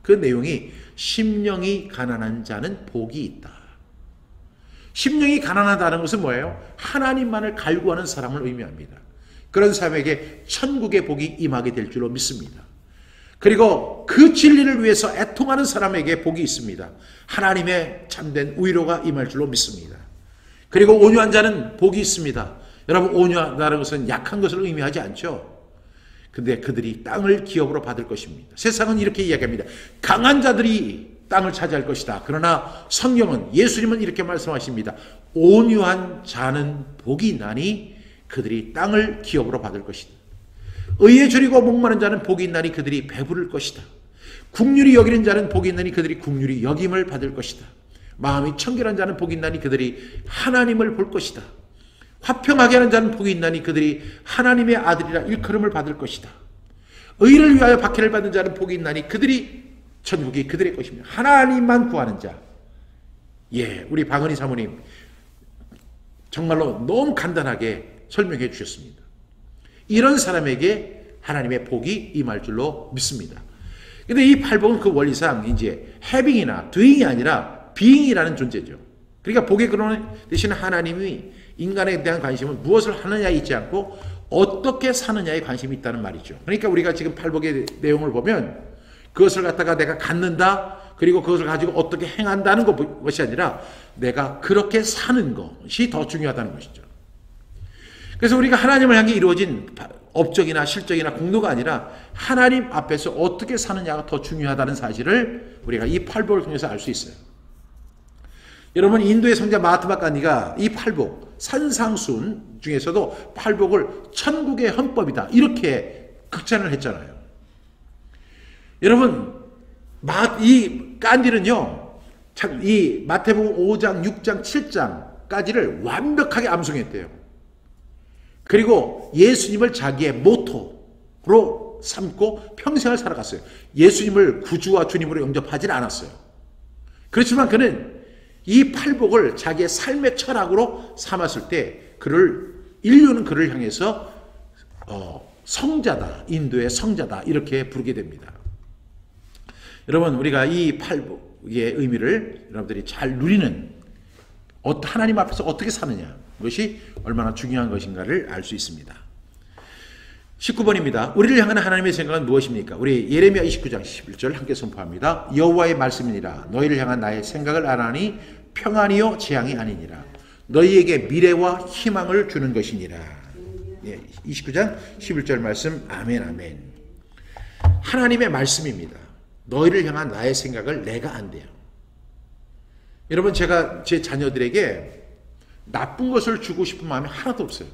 그 내용이 심령이 가난한 자는 복이 있다. 심령이 가난하다는 것은 뭐예요? 하나님만을 갈구하는 사람을 의미합니다. 그런 사람에게 천국의 복이 임하게 될 줄로 믿습니다. 그리고 그 진리를 위해서 애통하는 사람에게 복이 있습니다. 하나님의 참된 위로가 임할 줄로 믿습니다. 그리고 온유한 자는 복이 있습니다. 여러분, 온유하다는 것은 약한 것을 의미하지 않죠. 근데 그들이 땅을 기업으로 받을 것입니다. 세상은 이렇게 이야기합니다. 강한 자들이 땅을 차지할 것이다. 그러나 성경은, 예수님은 이렇게 말씀하십니다. 온유한 자는 복이 있나니 그들이 땅을 기업으로 받을 것이다. 의에 줄이고 목마른 자는 복이 있나니 그들이 배부를 것이다. 긍휼히 여기는 자는 복이 있나니 그들이 긍휼히 여김을 받을 것이다. 마음이 청결한 자는 복이 있나니 그들이 하나님을 볼 것이다. 화평하게 하는 자는 복이 있나니 그들이 하나님의 아들이라 일컬음을 받을 것이다. 의를 위하여 박해를 받는 자는 복이 있나니 그들이 천국이 그들의 것입니다. 하나님만 구하는 자. 예, 우리 박은희 사모님 정말로 너무 간단하게 설명해 주셨습니다. 이런 사람에게 하나님의 복이 임할 줄로 믿습니다. 근데 이 팔복은 그 원리상 이제 having이나 doing이 아니라 being이라는 존재죠. 그러니까 복의 근원 대신 하나님이 인간에 대한 관심은 무엇을 하느냐에 있지 않고 어떻게 사느냐에 관심이 있다는 말이죠. 그러니까 우리가 지금 팔복의 내용을 보면 그것을 갖다가 내가 갖는다, 그리고 그것을 가지고 어떻게 행한다는 것이 아니라 내가 그렇게 사는 것이 더 중요하다는 것이죠. 그래서 우리가 하나님을 향해 이루어진 업적이나 실적이나 공로가 아니라 하나님 앞에서 어떻게 사느냐가 더 중요하다는 사실을 우리가 이 팔복을 통해서 알 수 있어요. 여러분, 인도의 성자 마하트마 간디가 이 팔복, 산상순 중에서도 팔복을 천국의 헌법이다 이렇게 극찬을 했잖아요. 여러분, 이 간디는요, 이 마태복음 5장, 6장, 7장까지를 완벽하게 암송했대요. 그리고 예수님을 자기의 모토로 삼고 평생을 살아갔어요. 예수님을 구주와 주님으로 영접하지는 않았어요. 그렇지만 그는 이 팔복을 자기의 삶의 철학으로 삼았을 때 인류는 그를 향해서 성자다, 인도의 성자다 이렇게 부르게 됩니다. 여러분, 우리가 이 팔복의 의미를 여러분들이 잘 누리는, 하나님 앞에서 어떻게 사느냐, 그것이 얼마나 중요한 것인가를 알 수 있습니다. 19번입니다. 우리를 향한 하나님의 생각은 무엇입니까? 우리 예레미야 29장 11절 함께 선포합니다. 여호와의 말씀이니라. 너희를 향한 나의 생각을 아나니 평안이요 재앙이 아니니라. 너희에게 미래와 희망을 주는 것이니라. 29장 11절 말씀. 아멘 아멘. 하나님의 말씀입니다. 너희를 향한 나의 생각을 내가 안대요. 여러분, 제가 제 자녀들에게 나쁜 것을 주고 싶은 마음이 하나도 없어요.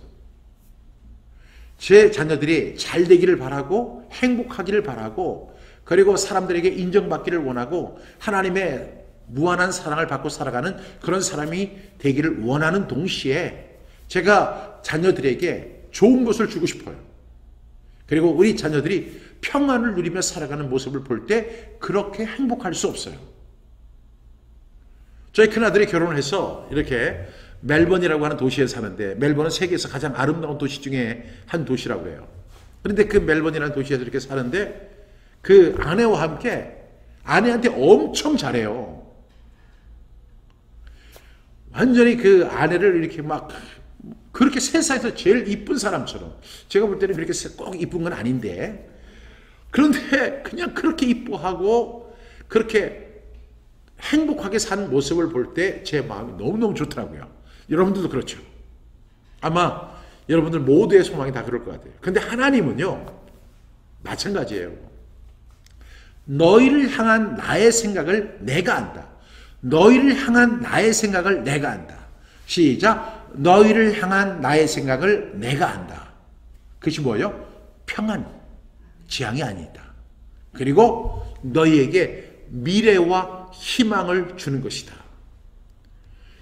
제 자녀들이 잘 되기를 바라고 행복하기를 바라고, 그리고 사람들에게 인정받기를 원하고 하나님의 무한한 사랑을 받고 살아가는 그런 사람이 되기를 원하는 동시에 제가 자녀들에게 좋은 것을 주고 싶어요. 그리고 우리 자녀들이 평안을 누리며 살아가는 모습을 볼 때 그렇게 행복할 수 없어요. 저희 큰아들이 결혼을 해서 이렇게 멜번이라고 하는 도시에 사는데, 멜번은 세계에서 가장 아름다운 도시 중에 한 도시라고 해요. 그런데 그 멜번이라는 도시에서 이렇게 사는데 그 아내와 함께 아내한테 엄청 잘해요. 완전히 그 아내를 이렇게 막 그렇게 세상에서 제일 이쁜 사람처럼, 제가 볼 때는 그렇게 꼭 이쁜 건 아닌데, 그런데 그냥 그렇게 이뻐하고 그렇게 행복하게 사는 모습을 볼 때 제 마음이 너무너무 좋더라고요. 여러분들도 그렇죠. 아마 여러분들 모두의 소망이 다 그럴 것 같아요. 근데 하나님은요, 마찬가지예요. 너희를 향한 나의 생각을 내가 안다. 너희를 향한 나의 생각을 내가 안다. 시작. 너희를 향한 나의 생각을 내가 안다. 그것이 뭐예요? 평안, 재앙이 아니다. 그리고 너희에게 미래와 희망을 주는 것이다.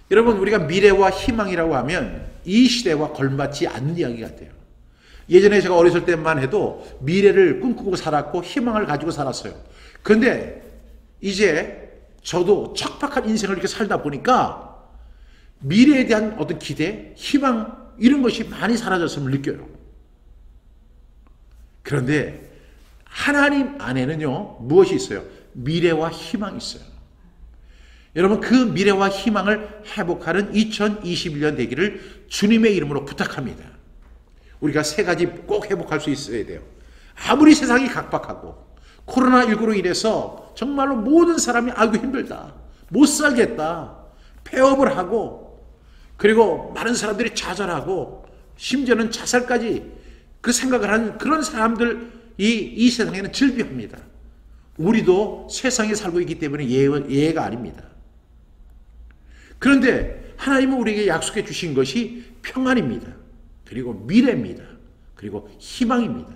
여러분, 우리가 미래와 희망이라고 하면 이 시대와 걸맞지 않는 이야기 같아요. 예전에 제가 어렸을 때만 해도 미래를 꿈꾸고 살았고 희망을 가지고 살았어요. 그런데 이제 저도 척박한 인생을 이렇게 살다 보니까 미래에 대한 어떤 기대, 희망 이런 것이 많이 사라졌음을 느껴요. 그런데 하나님 안에는요, 무엇이 있어요? 미래와 희망이 있어요. 여러분, 그 미래와 희망을 회복하는 2021년 되기를 주님의 이름으로 부탁합니다. 우리가 세 가지 꼭 회복할 수 있어야 돼요. 아무리 세상이 각박하고 코로나19로 인해서 정말로 모든 사람이 아이고 힘들다, 못 살겠다, 폐업을 하고, 그리고 많은 사람들이 좌절하고 심지어는 자살까지 그 생각을 하는 그런 사람들이 이 세상에는 즐비합니다. 우리도 세상에 살고 있기 때문에 예외가 아닙니다. 그런데 하나님은 우리에게 약속해 주신 것이 평안입니다. 그리고 미래입니다. 그리고 희망입니다.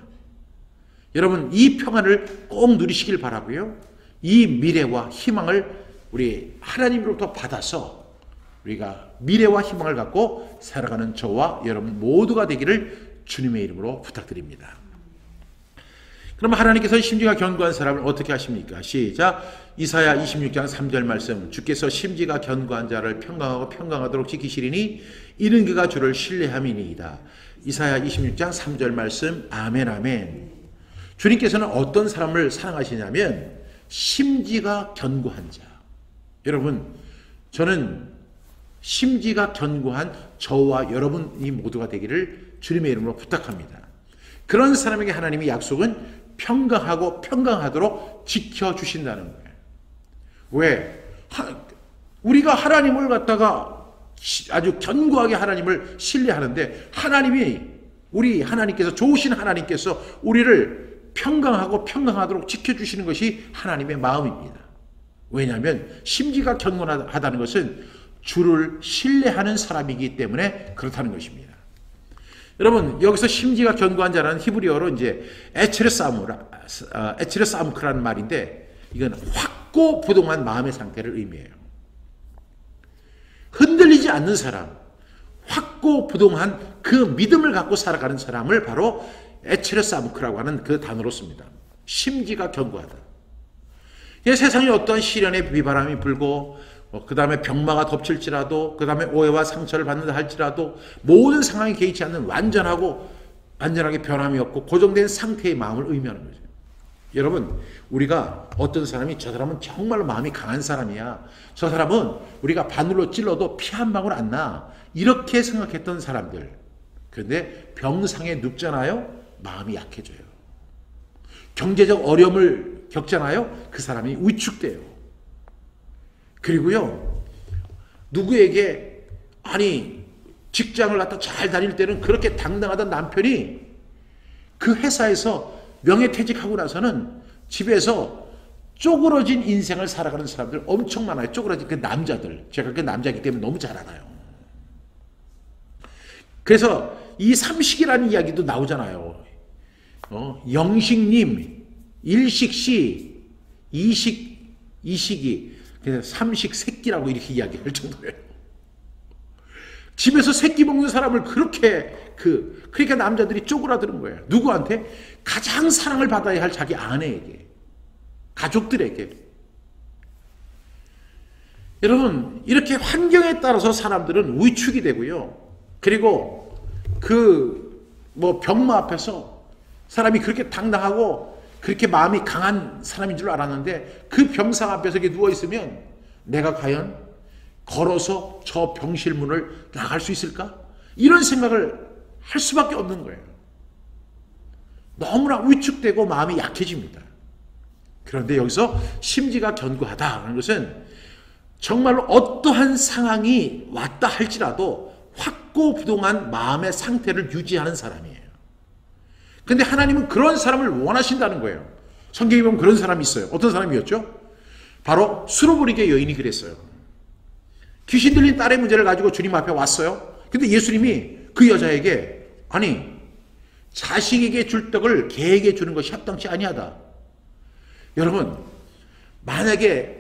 여러분, 이 평안을 꼭 누리시길 바라고요. 이 미래와 희망을 우리 하나님으로부터 받아서 우리가 미래와 희망을 갖고 살아가는 저와 여러분 모두가 되기를 주님의 이름으로 부탁드립니다. 그럼 하나님께서 심지가 견고한 사람을 어떻게 하십니까? 시작. 이사야 26장 3절 말씀. 주께서 심지가 견고한 자를 평강하고 평강하도록 지키시리니 이는 그가 주를 신뢰함이니이다. 이사야 26장 3절 말씀. 아멘 아멘. 주님께서는 어떤 사람을 사랑하시냐면 심지가 견고한 자. 여러분, 저는 심지가 견고한 저와 여러분이 모두가 되기를 주님의 이름으로 부탁합니다. 그런 사람에게 하나님의 약속은 평강하고 평강하도록 지켜주신다는 거예요. 왜? 우리가 하나님을 갖다가 아주 견고하게 하나님을 신뢰하는데 우리 하나님께서, 좋으신 하나님께서 우리를 평강하고 평강하도록 지켜주시는 것이 하나님의 마음입니다. 왜냐하면 심지가 견고하다는 것은 주를 신뢰하는 사람이기 때문에 그렇다는 것입니다. 여러분, 여기서 심지가 견고한 자라는 히브리어로 이제 에츠레사무크라는 말인데, 이건 확고부동한 마음의 상태를 의미해요. 흔들리지 않는 사람, 확고부동한 그 믿음을 갖고 살아가는 사람을 바로 에츠레사무크라고 하는 그 단어로 씁니다. 심지가 견고하다. 세상에 어떠한 시련의 비바람이 불고, 그 다음에 병마가 덮칠지라도, 그 다음에 오해와 상처를 받는다 할지라도 모든 상황에 개의치 않는 완전하게 변함이 없고 고정된 상태의 마음을 의미하는 거죠. 여러분, 우리가 어떤 사람이 저 사람은 정말로 마음이 강한 사람이야, 저 사람은 우리가 바늘로 찔러도 피 한 방울 안 나, 이렇게 생각했던 사람들, 그런데 병상에 눕잖아요. 마음이 약해져요. 경제적 어려움을 겪잖아요. 그 사람이 위축돼요. 그리고요, 누구에게 직장을 갖다 잘 다닐 때는 그렇게 당당하던 남편이 그 회사에서 명예퇴직하고 나서는 집에서 쪼그러진 인생을 살아가는 사람들 엄청 많아요. 쪼그러진 그 남자들. 제가 그 남자이기 때문에 너무 잘 알아요. 그래서 이 삼식이라는 이야기도 나오잖아요. 영식님, 일식씨, 이식이, 그래서 삼식새끼라고 이렇게 이야기할 정도예요. 집에서 새끼 먹는 사람을 그러니까 남자들이 쪼그라드는 거예요. 누구한테? 가장 사랑을 받아야 할 자기 아내에게, 가족들에게. 여러분, 이렇게 환경에 따라서 사람들은 위축이 되고요. 그리고 병마 앞에서 사람이 그렇게 당당하고 그렇게 마음이 강한 사람인 줄 알았는데, 그 병상 앞에서 이렇게 누워있으면 내가 과연 걸어서 저 병실 문을 나갈 수 있을까? 이런 생각을 할 수밖에 없는 거예요. 너무나 위축되고 마음이 약해집니다. 그런데 여기서 심지가 견고하다는 것은 정말로 어떠한 상황이 왔다 할지라도 확고부동한 마음의 상태를 유지하는 사람이에요. 근데 하나님은 그런 사람을 원하신다는 거예요. 성경에 보면 그런 사람이 있어요. 어떤 사람이었죠? 바로 수르브리게 여인이 그랬어요. 귀신 들린 딸의 문제를 가지고 주님 앞에 왔어요. 근데 예수님이 그 여자에게, 자식에게 줄 떡을 개에게 주는 것이 합당치 아니하다. 여러분, 만약에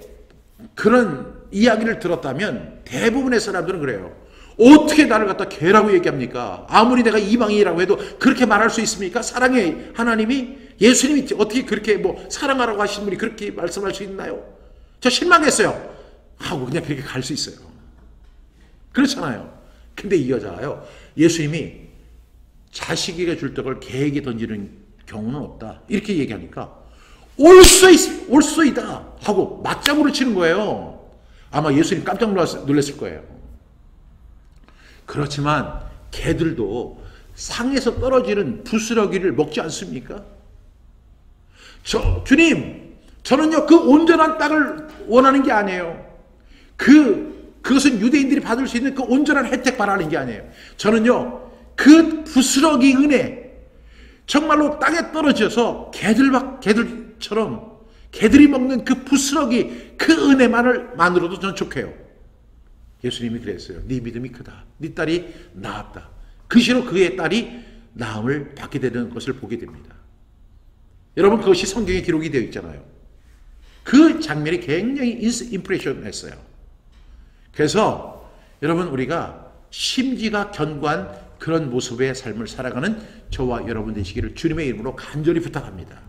그런 이야기를 들었다면 대부분의 사람들은 그래요. 어떻게 나를 갖다 개라고 얘기합니까? 아무리 내가 이방인이라고 해도 그렇게 말할 수 있습니까? 사랑의 하나님이, 예수님이 어떻게 그렇게 사랑하라고 하신 분이 그렇게 말씀할 수 있나요? 저 실망했어요 하고 그냥 그렇게 갈 수 있어요. 그렇잖아요. 근데 이 여자가요, 예수님이 자식에게 줄 떡을 개에게 던지는 경우는 없다, 이렇게 얘기하니까 올소이다 하고 맞장구를 치는 거예요. 아마 예수님 깜짝 놀랐을 거예요. 그렇지만 개들도 상에서 떨어지는 부스러기를 먹지 않습니까? 주님, 저는요 그 온전한 땅을 원하는 게 아니에요. 그것은 유대인들이 받을 수 있는 그 온전한 혜택 바라는 게 아니에요. 저는요 그 부스러기 은혜, 정말로 땅에 떨어져서 개들처럼 개들이 먹는 그 부스러기, 그 은혜만으로도 저는 족해요. 예수님이 그랬어요. 네 믿음이 크다. 네 딸이 나았다. 그 시로 그의 딸이 나음을 받게 되는 것을 보게 됩니다. 여러분, 그것이 성경에 기록이 되어 있잖아요. 그 장면이 굉장히 임프레션했어요. 그래서 여러분, 우리가 심지가 견고한 그런 모습의 삶을 살아가는 저와 여러분 되시기를 주님의 이름으로 간절히 부탁합니다.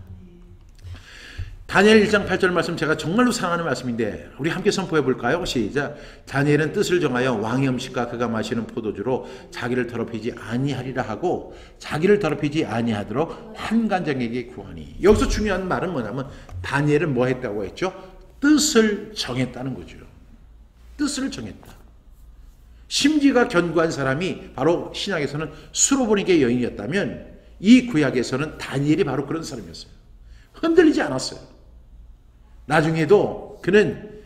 다니엘 1장 8절 말씀, 제가 정말로 사랑하는 말씀인데 우리 함께 선포해 볼까요? 시작. 다니엘은 뜻을 정하여 왕의 음식과 그가 마시는 포도주로 자기를 더럽히지 아니하리라 하고 자기를 더럽히지 아니하도록 환관장에게 구하니. 여기서 중요한 말은 뭐냐면 다니엘은 뭐 했다고 했죠? 뜻을 정했다는 거죠. 뜻을 정했다. 심지가 견고한 사람이 바로 신약에서는 수로보니게 여인이었다면 이 구약에서는 다니엘이 바로 그런 사람이었어요. 흔들리지 않았어요. 나중에도 그는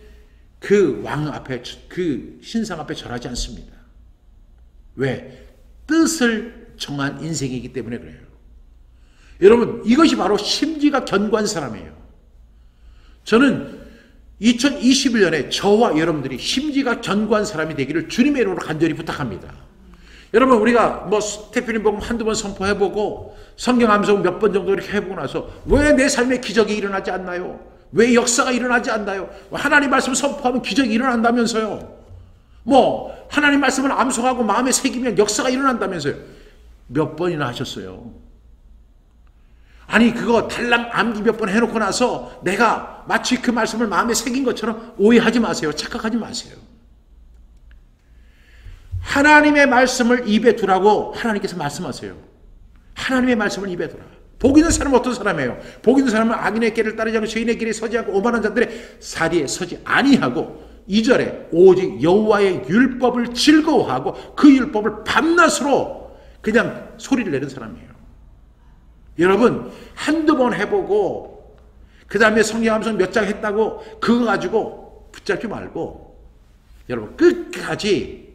그 왕 앞에, 그 신상 앞에 절하지 않습니다. 왜? 뜻을 정한 인생이기 때문에 그래요. 여러분, 이것이 바로 심지가 견고한 사람이에요. 저는 2021년에 저와 여러분들이 심지가 견고한 사람이 되기를 주님의 이름으로 간절히 부탁합니다. 여러분, 우리가 뭐 태필린 복음 한두 번 선포해보고 성경 암송 몇 번 정도 이렇게 해보고 나서 왜 내 삶에 기적이 일어나지 않나요? 왜 역사가 일어나지 않나요? 하나님 말씀을 선포하면 기적이 일어난다면서요. 뭐 하나님 말씀을 암송하고 마음에 새기면 역사가 일어난다면서요. 몇 번이나 하셨어요. 아니 그거 달랑 암기 몇 번 해놓고 나서 내가 마치 그 말씀을 마음에 새긴 것처럼 오해하지 마세요. 착각하지 마세요. 하나님의 말씀을 입에 두라고 하나님께서 말씀하세요. 하나님의 말씀을 입에 두라. 복 있는 사람은 어떤 사람이에요? 복 있는 사람은 악인의 길을 따르지 않고 죄인의 길에 서지 않고 오만한 자들의 사리에 서지 아니하고 2절에 오직 여호와의 율법을 즐거워하고 그 율법을 밤낮으로 그냥 소리를 내는 사람이에요. 여러분 한두 번 해보고 그 다음에 성경 암송 몇 장 했다고 그거 가지고 붙잡지 말고 여러분 끝까지.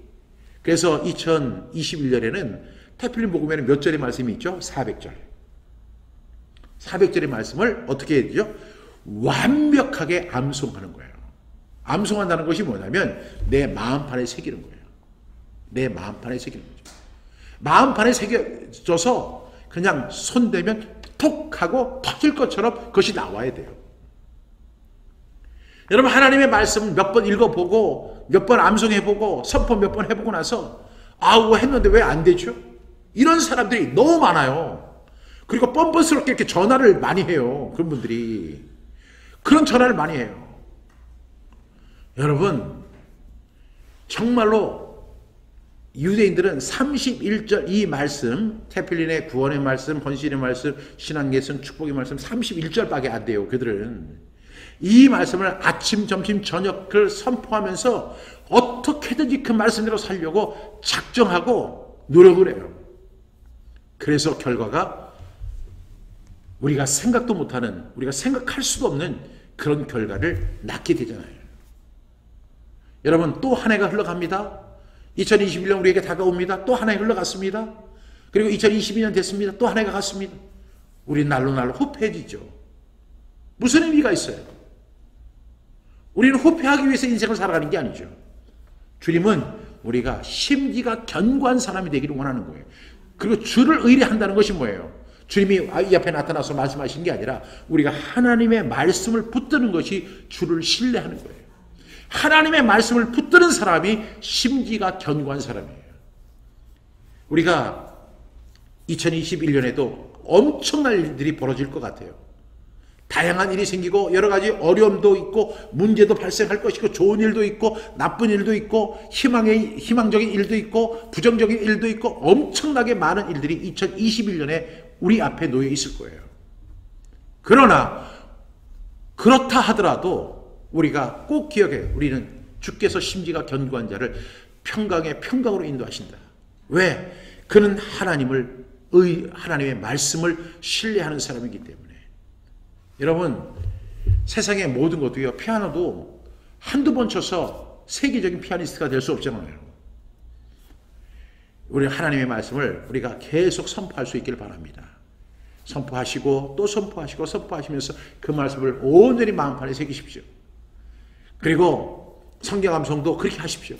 그래서 2021년에는 태필린 복음에는 몇 절의 말씀이 있죠? 400절. 400절의 말씀을 어떻게 해야 되죠? 완벽하게 암송하는 거예요. 암송한다는 것이 뭐냐면 내 마음판에 새기는 거예요. 내 마음판에 새기는 거죠. 마음판에 새겨져서 그냥 손대면 톡 하고 터질 것처럼 그것이 나와야 돼요. 여러분 하나님의 말씀 몇 번 읽어보고 몇 번 암송해보고 선포 몇 번 해보고 나서 아우 했는데 왜 안 되죠? 이런 사람들이 너무 많아요. 그리고 뻔뻔스럽게 이렇게 전화를 많이 해요. 그런 분들이. 그런 전화를 많이 해요. 여러분 정말로 유대인들은 31절 이 말씀 태필린의 구원의 말씀, 헌신의 말씀, 신앙계승, 축복의 말씀 31절밖에 안 돼요. 그들은 이 말씀을 아침, 점심, 저녁을 선포하면서 어떻게든지 그 말씀대로 살려고 작정하고 노력을 해요. 그래서 결과가 우리가 생각도 못하는, 우리가 생각할 수도 없는 그런 결과를 낳게 되잖아요. 여러분 또 한 해가 흘러갑니다. 2021년 우리에게 다가옵니다. 또 한 해 흘러갔습니다. 그리고 2022년 됐습니다. 또 한 해가 갔습니다. 우리 날로 후패해지죠. 무슨 의미가 있어요? 우리는 후패하기 위해서 인생을 살아가는 게 아니죠. 주님은 우리가 심지가 견고한 사람이 되기를 원하는 거예요. 그리고 주를 의뢰한다는 것이 뭐예요? 주님이 이 앞에 나타나서 말씀하신 게 아니라 우리가 하나님의 말씀을 붙드는 것이 주를 신뢰하는 거예요. 하나님의 말씀을 붙드는 사람이 심지가 견고한 사람이에요. 우리가 2021년에도 엄청난 일들이 벌어질 것 같아요. 다양한 일이 생기고 여러 가지 어려움도 있고 문제도 발생할 것이고 좋은 일도 있고 나쁜 일도 있고 희망적인 일도 있고 부정적인 일도 있고 엄청나게 많은 일들이 2021년에 우리 앞에 놓여 있을 거예요. 그러나 그렇다 하더라도 우리가 꼭 기억해요. 우리는 주께서 심지가 견고한 자를 평강의 평강으로 인도하신다. 왜? 그는 하나님의 말씀을 신뢰하는 사람이기 때문에. 여러분 세상의 모든 것도요, 피아노도 한두 번 쳐서 세계적인 피아니스트가 될 수 없잖아요. 우리 하나님의 말씀을 우리가 계속 선포할 수 있기를 바랍니다. 선포하시고 또 선포하시고 선포하시면서 그 말씀을 온전히 마음판에 새기십시오. 그리고 성경 암송도 그렇게 하십시오.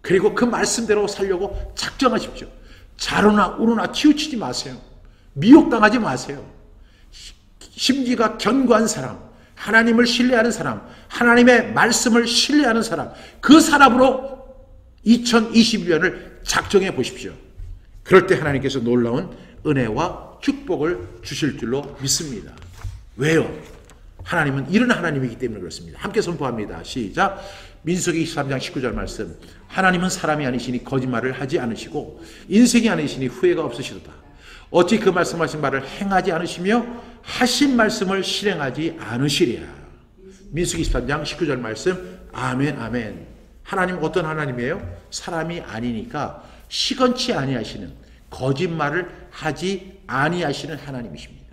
그리고 그 말씀대로 살려고 작정하십시오. 자로나 우로나 치우치지 마세요. 미혹당하지 마세요. 심지가 견고한 사람, 하나님을 신뢰하는 사람, 하나님의 말씀을 신뢰하는 사람, 그 사람으로 2021년을 작정해 보십시오. 그럴 때 하나님께서 놀라운 은혜와 축복을 주실 줄로 믿습니다. 왜요? 하나님은 이런 하나님이기 때문에 그렇습니다. 함께 선포합니다. 시작. 민수기 23장 19절 말씀. 하나님은 사람이 아니시니 거짓말을 하지 않으시고 인생이 아니시니 후회가 없으시도다. 어찌 그 말씀하신 말을 행하지 않으시며 하신 말씀을 실행하지 않으시랴. 민수기 23장 19절 말씀. 아멘 아멘. 하나님 어떤 하나님이에요? 사람이 아니니까 시건치 아니하시는, 거짓말을 하지 아니하시는 하나님이십니다.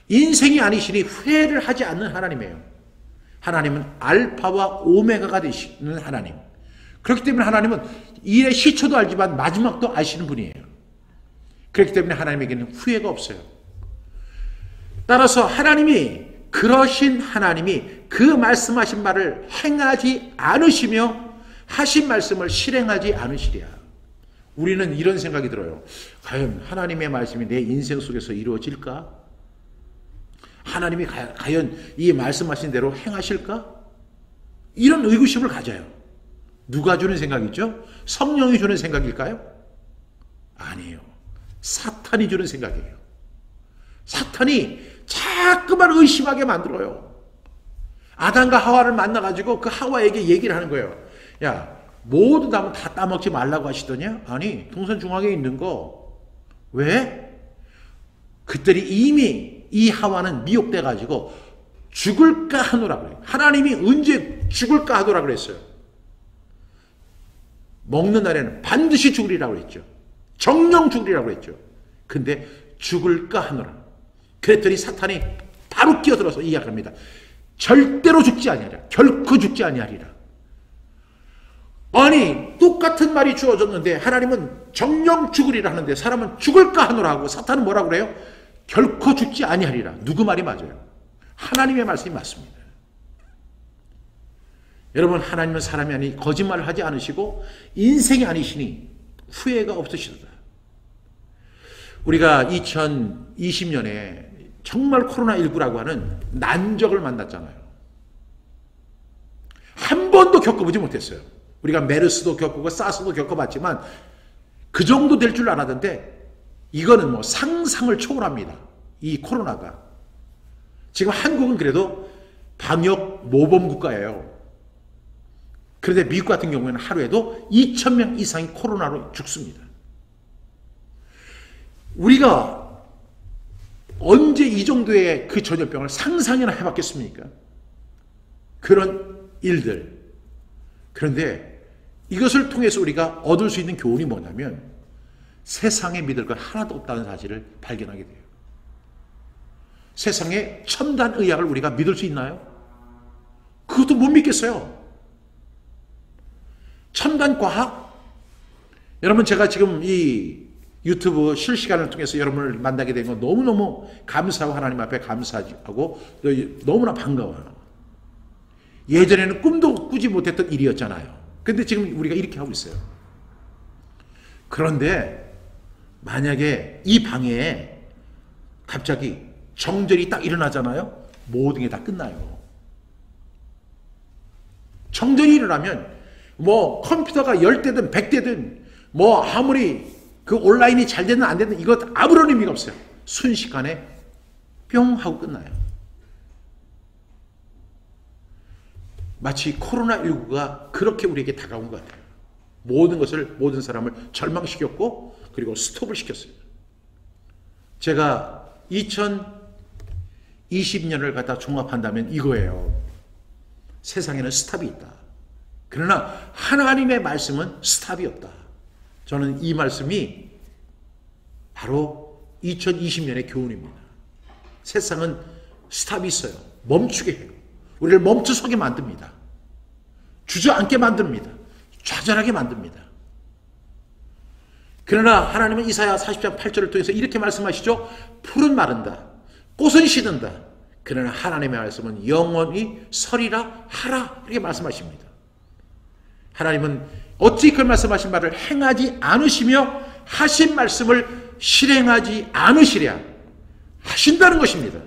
인생이 아니시니 후회를 하지 않는 하나님이에요. 하나님은 알파와 오메가가 되시는 하나님. 그렇기 때문에 하나님은 일의 시초도 알지만 마지막도 아시는 분이에요. 그렇기 때문에 하나님에게는 후회가 없어요. 따라서 하나님이, 그러신 하나님이 그 말씀하신 말을 행하지 않으시며 하신 말씀을 실행하지 않으시랴. 우리는 이런 생각이 들어요. 과연 하나님의 말씀이 내 인생 속에서 이루어질까? 하나님이 과연 이 말씀하신 대로 행하실까? 이런 의구심을 가져요. 누가 주는 생각이죠? 성령이 주는 생각일까요? 아니에요. 사탄이 주는 생각이에요. 사탄이 자꾸만 의심하게 만들어요. 아담과 하와를 만나가지고 그 하와에게 얘기를 하는 거예요. 야, 모든 나무 다 따먹지 말라고 하시더냐? 아니, 동산 중앙에 있는 거. 왜? 그들이 이미 이 하와는 미혹돼가지고 죽을까 하노라 그래요. 하나님이 언제 죽을까 하노라 그랬어요. 먹는 날에는 반드시 죽으리라고 그랬죠. 정령 죽으리라고 그랬죠. 근데 죽을까 하노라. 그랬더니 사탄이 바로 끼어들어서 이야기합니다. 절대로 죽지 아니하리라. 결코 죽지 아니하리라. 아니, 똑같은 말이 주어졌는데 하나님은 정령 죽으리라 하는데 사람은 죽을까 하노라 하고 사탄은 뭐라고 그래요? 결코 죽지 아니하리라. 누구 말이 맞아요? 하나님의 말씀이 맞습니다. 여러분, 하나님은 사람이 아니 거짓말을 하지 않으시고 인생이 아니시니 후회가 없으시다. 우리가 2020년에 정말 코로나19라고 하는 난적을 만났잖아요. 한 번도 겪어보지 못했어요. 우리가 메르스도 겪고 사스도 겪어봤지만 그 정도 될 줄 알았는데 이거는 뭐 상상을 초월합니다. 이 코로나가. 지금 한국은 그래도 방역 모범 국가예요. 그런데 미국 같은 경우에는 하루에도 2,000명 이상이 코로나로 죽습니다. 우리가 언제 이 정도의 그 전염병을 상상이나 해봤겠습니까? 그런 일들. 그런데 이것을 통해서 우리가 얻을 수 있는 교훈이 뭐냐면 세상에 믿을 것 하나도 없다는 사실을 발견하게 돼요. 세상에 첨단 의학을 우리가 믿을 수 있나요? 그것도 못 믿겠어요. 첨단 과학? 여러분, 제가 지금 이 유튜브 실시간을 통해서 여러분을 만나게 된 건 너무너무 감사하고 하나님 앞에 감사하고 너무나 반가워요. 예전에는 꿈도 꾸지 못했던 일이었잖아요. 근데 지금 우리가 이렇게 하고 있어요. 그런데 만약에 이 방에 갑자기 정전이 딱 일어나잖아요. 모든 게 다 끝나요. 정전이 일어나면 뭐 컴퓨터가 10대든 100대든 뭐 아무리 그 온라인이 잘 되든 안 되든 이것 아무런 의미가 없어요. 순식간에 뿅 하고 끝나요. 마치 코로나19가 그렇게 우리에게 다가온 것 같아요. 모든 사람을 절망시켰고 그리고 스톱을 시켰어요. 제가 2020년을 갖다 종합한다면 이거예요. 세상에는 스탑이 있다. 그러나 하나님의 말씀은 스탑이 없다. 저는 이 말씀이 바로 2020년의 교훈입니다. 세상은 스탑이 있어요. 멈추게 해요. 우리를 멈춰서게 만듭니다. 주저앉게 만듭니다. 좌절하게 만듭니다. 그러나 하나님은 이사야 40장 8절을 통해서 이렇게 말씀하시죠. 풀은 마른다. 꽃은 시든다. 그러나 하나님의 말씀은 영원히 서리라 하라. 이렇게 말씀하십니다. 하나님은 어찌 그 말씀하신 말을 행하지 않으시며 하신 말씀을 실행하지 않으시랴 하신다는 것입니다.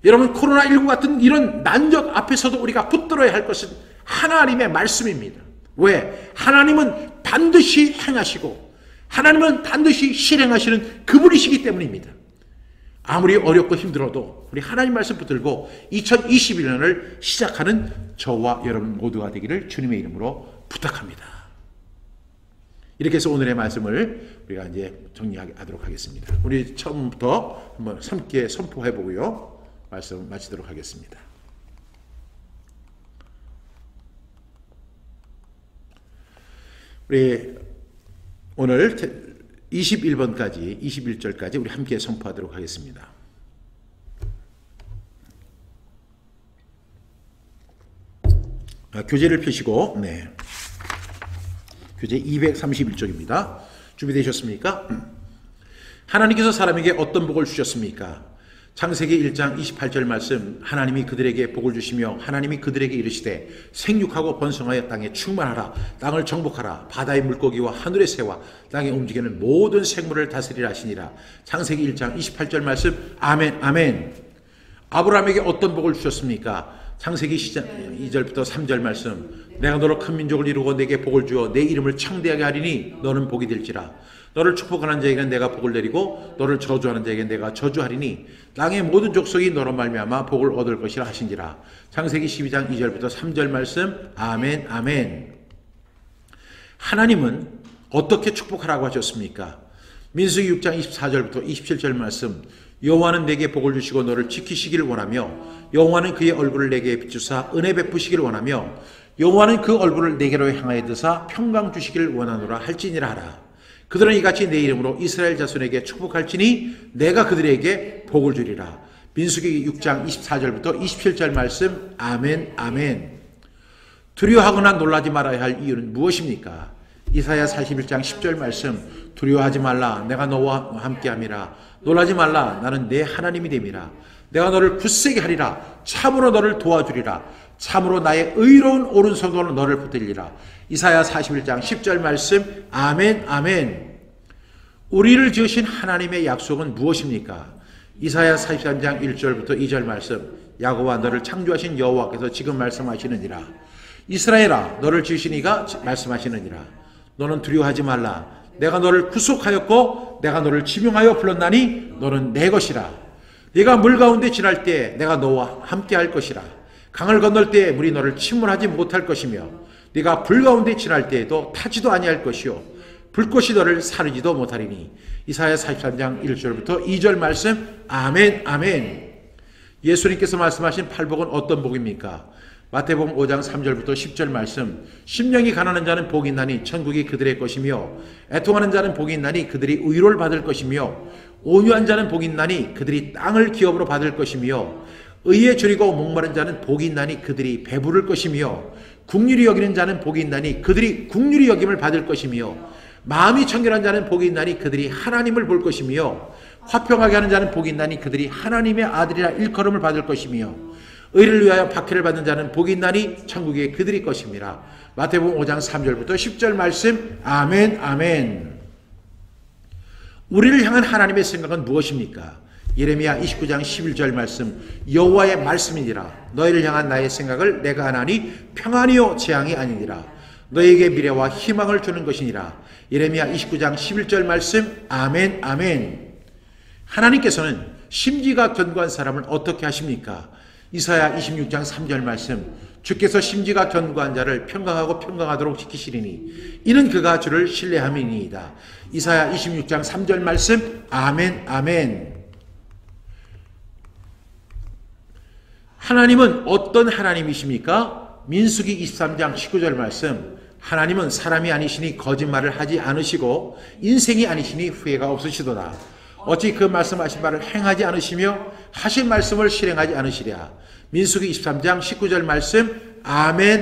여러분, 코로나19 같은 이런 난적 앞에서도 우리가 붙들어야 할 것은 하나님의 말씀입니다. 왜? 하나님은 반드시 행하시고 하나님은 반드시 실행하시는 그분이시기 때문입니다. 아무리 어렵고 힘들어도 우리 하나님 말씀 붙들고 2021년을 시작하는 저와 여러분 모두가 되기를 주님의 이름으로 부탁합니다. 이렇게 해서 오늘의 말씀을 우리가 이제 정리하도록 하겠습니다. 우리 처음부터 한번 함께 선포해 보고요. 말씀 마치도록 하겠습니다. 우리 오늘 21번까지 21절까지 우리 함께 선포하도록 하겠습니다. 교재를 펴시고 교재 231쪽입니다. 준비되셨습니까? 하나님께서 사람에게 어떤 복을 주셨습니까? 창세기 1장 28절 말씀, 하나님이 그들에게 복을 주시며 하나님이 그들에게 이르시되 생육하고 번성하여 땅에 충만하라, 땅을 정복하라, 바다의 물고기와 하늘의 새와 땅에 움직이는 모든 생물을 다스리라 하시니라. 창세기 1장 28절 말씀, 아멘 아멘. 아브라함에게 어떤 복을 주셨습니까? 창세기 2절부터 3절 말씀, 내가 너로 큰 민족을 이루고 내게 복을 주어 내 이름을 창대하게 하리니 너는 복이 될지라. 너를 축복하는 자에게는 내가 복을 내리고 너를 저주하는 자에게는 내가 저주하리니 땅의 모든 족속이 너로 말미암아 복을 얻을 것이라 하신지라. 창세기 12장 2절부터 3절 말씀, 아멘 아멘. 하나님은 어떻게 축복하라고 하셨습니까? 민수기 6장 24절부터 27절 말씀, 여호와는 내게 복을 주시고 너를 지키시기를 원하며 여호와는 그의 얼굴을 내게 비추사 은혜 베푸시기를 원하며 여호와는 그 얼굴을 내게로 향하여 드사 평강 주시기를 원하노라 할지니라 하라. 그들은 이같이 내 이름으로 이스라엘 자손에게 축복할지니 내가 그들에게 복을 주리라. 민수기 6장 24절부터 27절 말씀, 아멘 아멘. 두려워하거나 놀라지 말아야 할 이유는 무엇입니까? 이사야 41장 10절 말씀, 두려워하지 말라, 내가 너와 함께함이라. 놀라지 말라, 나는 내 하나님이 됨이라. 내가 너를 굳세게 하리라. 참으로 너를 도와주리라. 참으로 나의 의로운 오른손으로 너를 붙들리라. 이사야 41장 10절 말씀, 아멘 아멘. 우리를 지으신 하나님의 약속은 무엇입니까? 이사야 43장 1절부터 2절 말씀, 야곱아 너를 창조하신 여호와께서 지금 말씀하시느니라. 이스라엘아 너를 지으신 이가 말씀하시느니라. 너는 두려워하지 말라. 내가 너를 구속하였고 내가 너를 지명하여 불렀나니 너는 내 것이라. 네가 물 가운데 지날 때 내가 너와 함께 할 것이라. 강을 건널 때 물이 너를 침몰하지 못할 것이며 네가 불 가운데 지날 때에도 타지도 아니할 것이요 불꽃이 너를 사르지도 못하리니. 이사야 43장 1절부터 2절 말씀, 아멘 아멘. 예수님께서 말씀하신 팔복은 어떤 복입니까? 마태복음 5장 3절부터 10절 말씀, 심령이 가난한 자는 복이 있나니 천국이 그들의 것이며 애통하는 자는 복이 있나니 그들이 의로를 받을 것이며 온유한 자는 복이 있나니 그들이 땅을 기업으로 받을 것이며 의에 줄이고 목마른 자는 복이 있나니 그들이 배부를 것이며 국률이 여기는 자는 복이 있나니 그들이 국률이 여김을 받을 것이며 마음이 청결한 자는 복이 있나니 그들이 하나님을 볼 것이며 화평하게 하는 자는 복이 있나니 그들이 하나님의 아들이라 일컬음을 받을 것이며 의를 위하여 박해를 받는 자는 복이 있나니 천국에 그들이 것입니다. 마태복음 5장 3절부터 10절 말씀, 아멘 아멘. 우리를 향한 하나님의 생각은 무엇입니까? 예레미야 29장 11절 말씀, 여호와의 말씀이니라. 너희를 향한 나의 생각을 내가 하나니 평안이요 재앙이 아니니라. 너희에게 미래와 희망을 주는 것이니라. 예레미야 29장 11절 말씀, 아멘 아멘. 하나님께서는 심지가 견고한 사람을 어떻게 하십니까? 이사야 26장 3절 말씀, 주께서 심지가 견고한 자를 평강하고 평강하도록 지키시리니 이는 그가 주를 신뢰함이니이다. 이사야 26장 3절 말씀, 아멘 아멘. 하나님은 어떤 하나님이십니까? 민수기 23장 19절 말씀, 하나님은 사람이 아니시니 거짓말을 하지 않으시고 인생이 아니시니 후회가 없으시도다. 어찌 그 말씀하신 바를 행하지 않으시며 하신 말씀을 실행하지 않으시랴. 민수기 23장 19절 말씀, 아멘.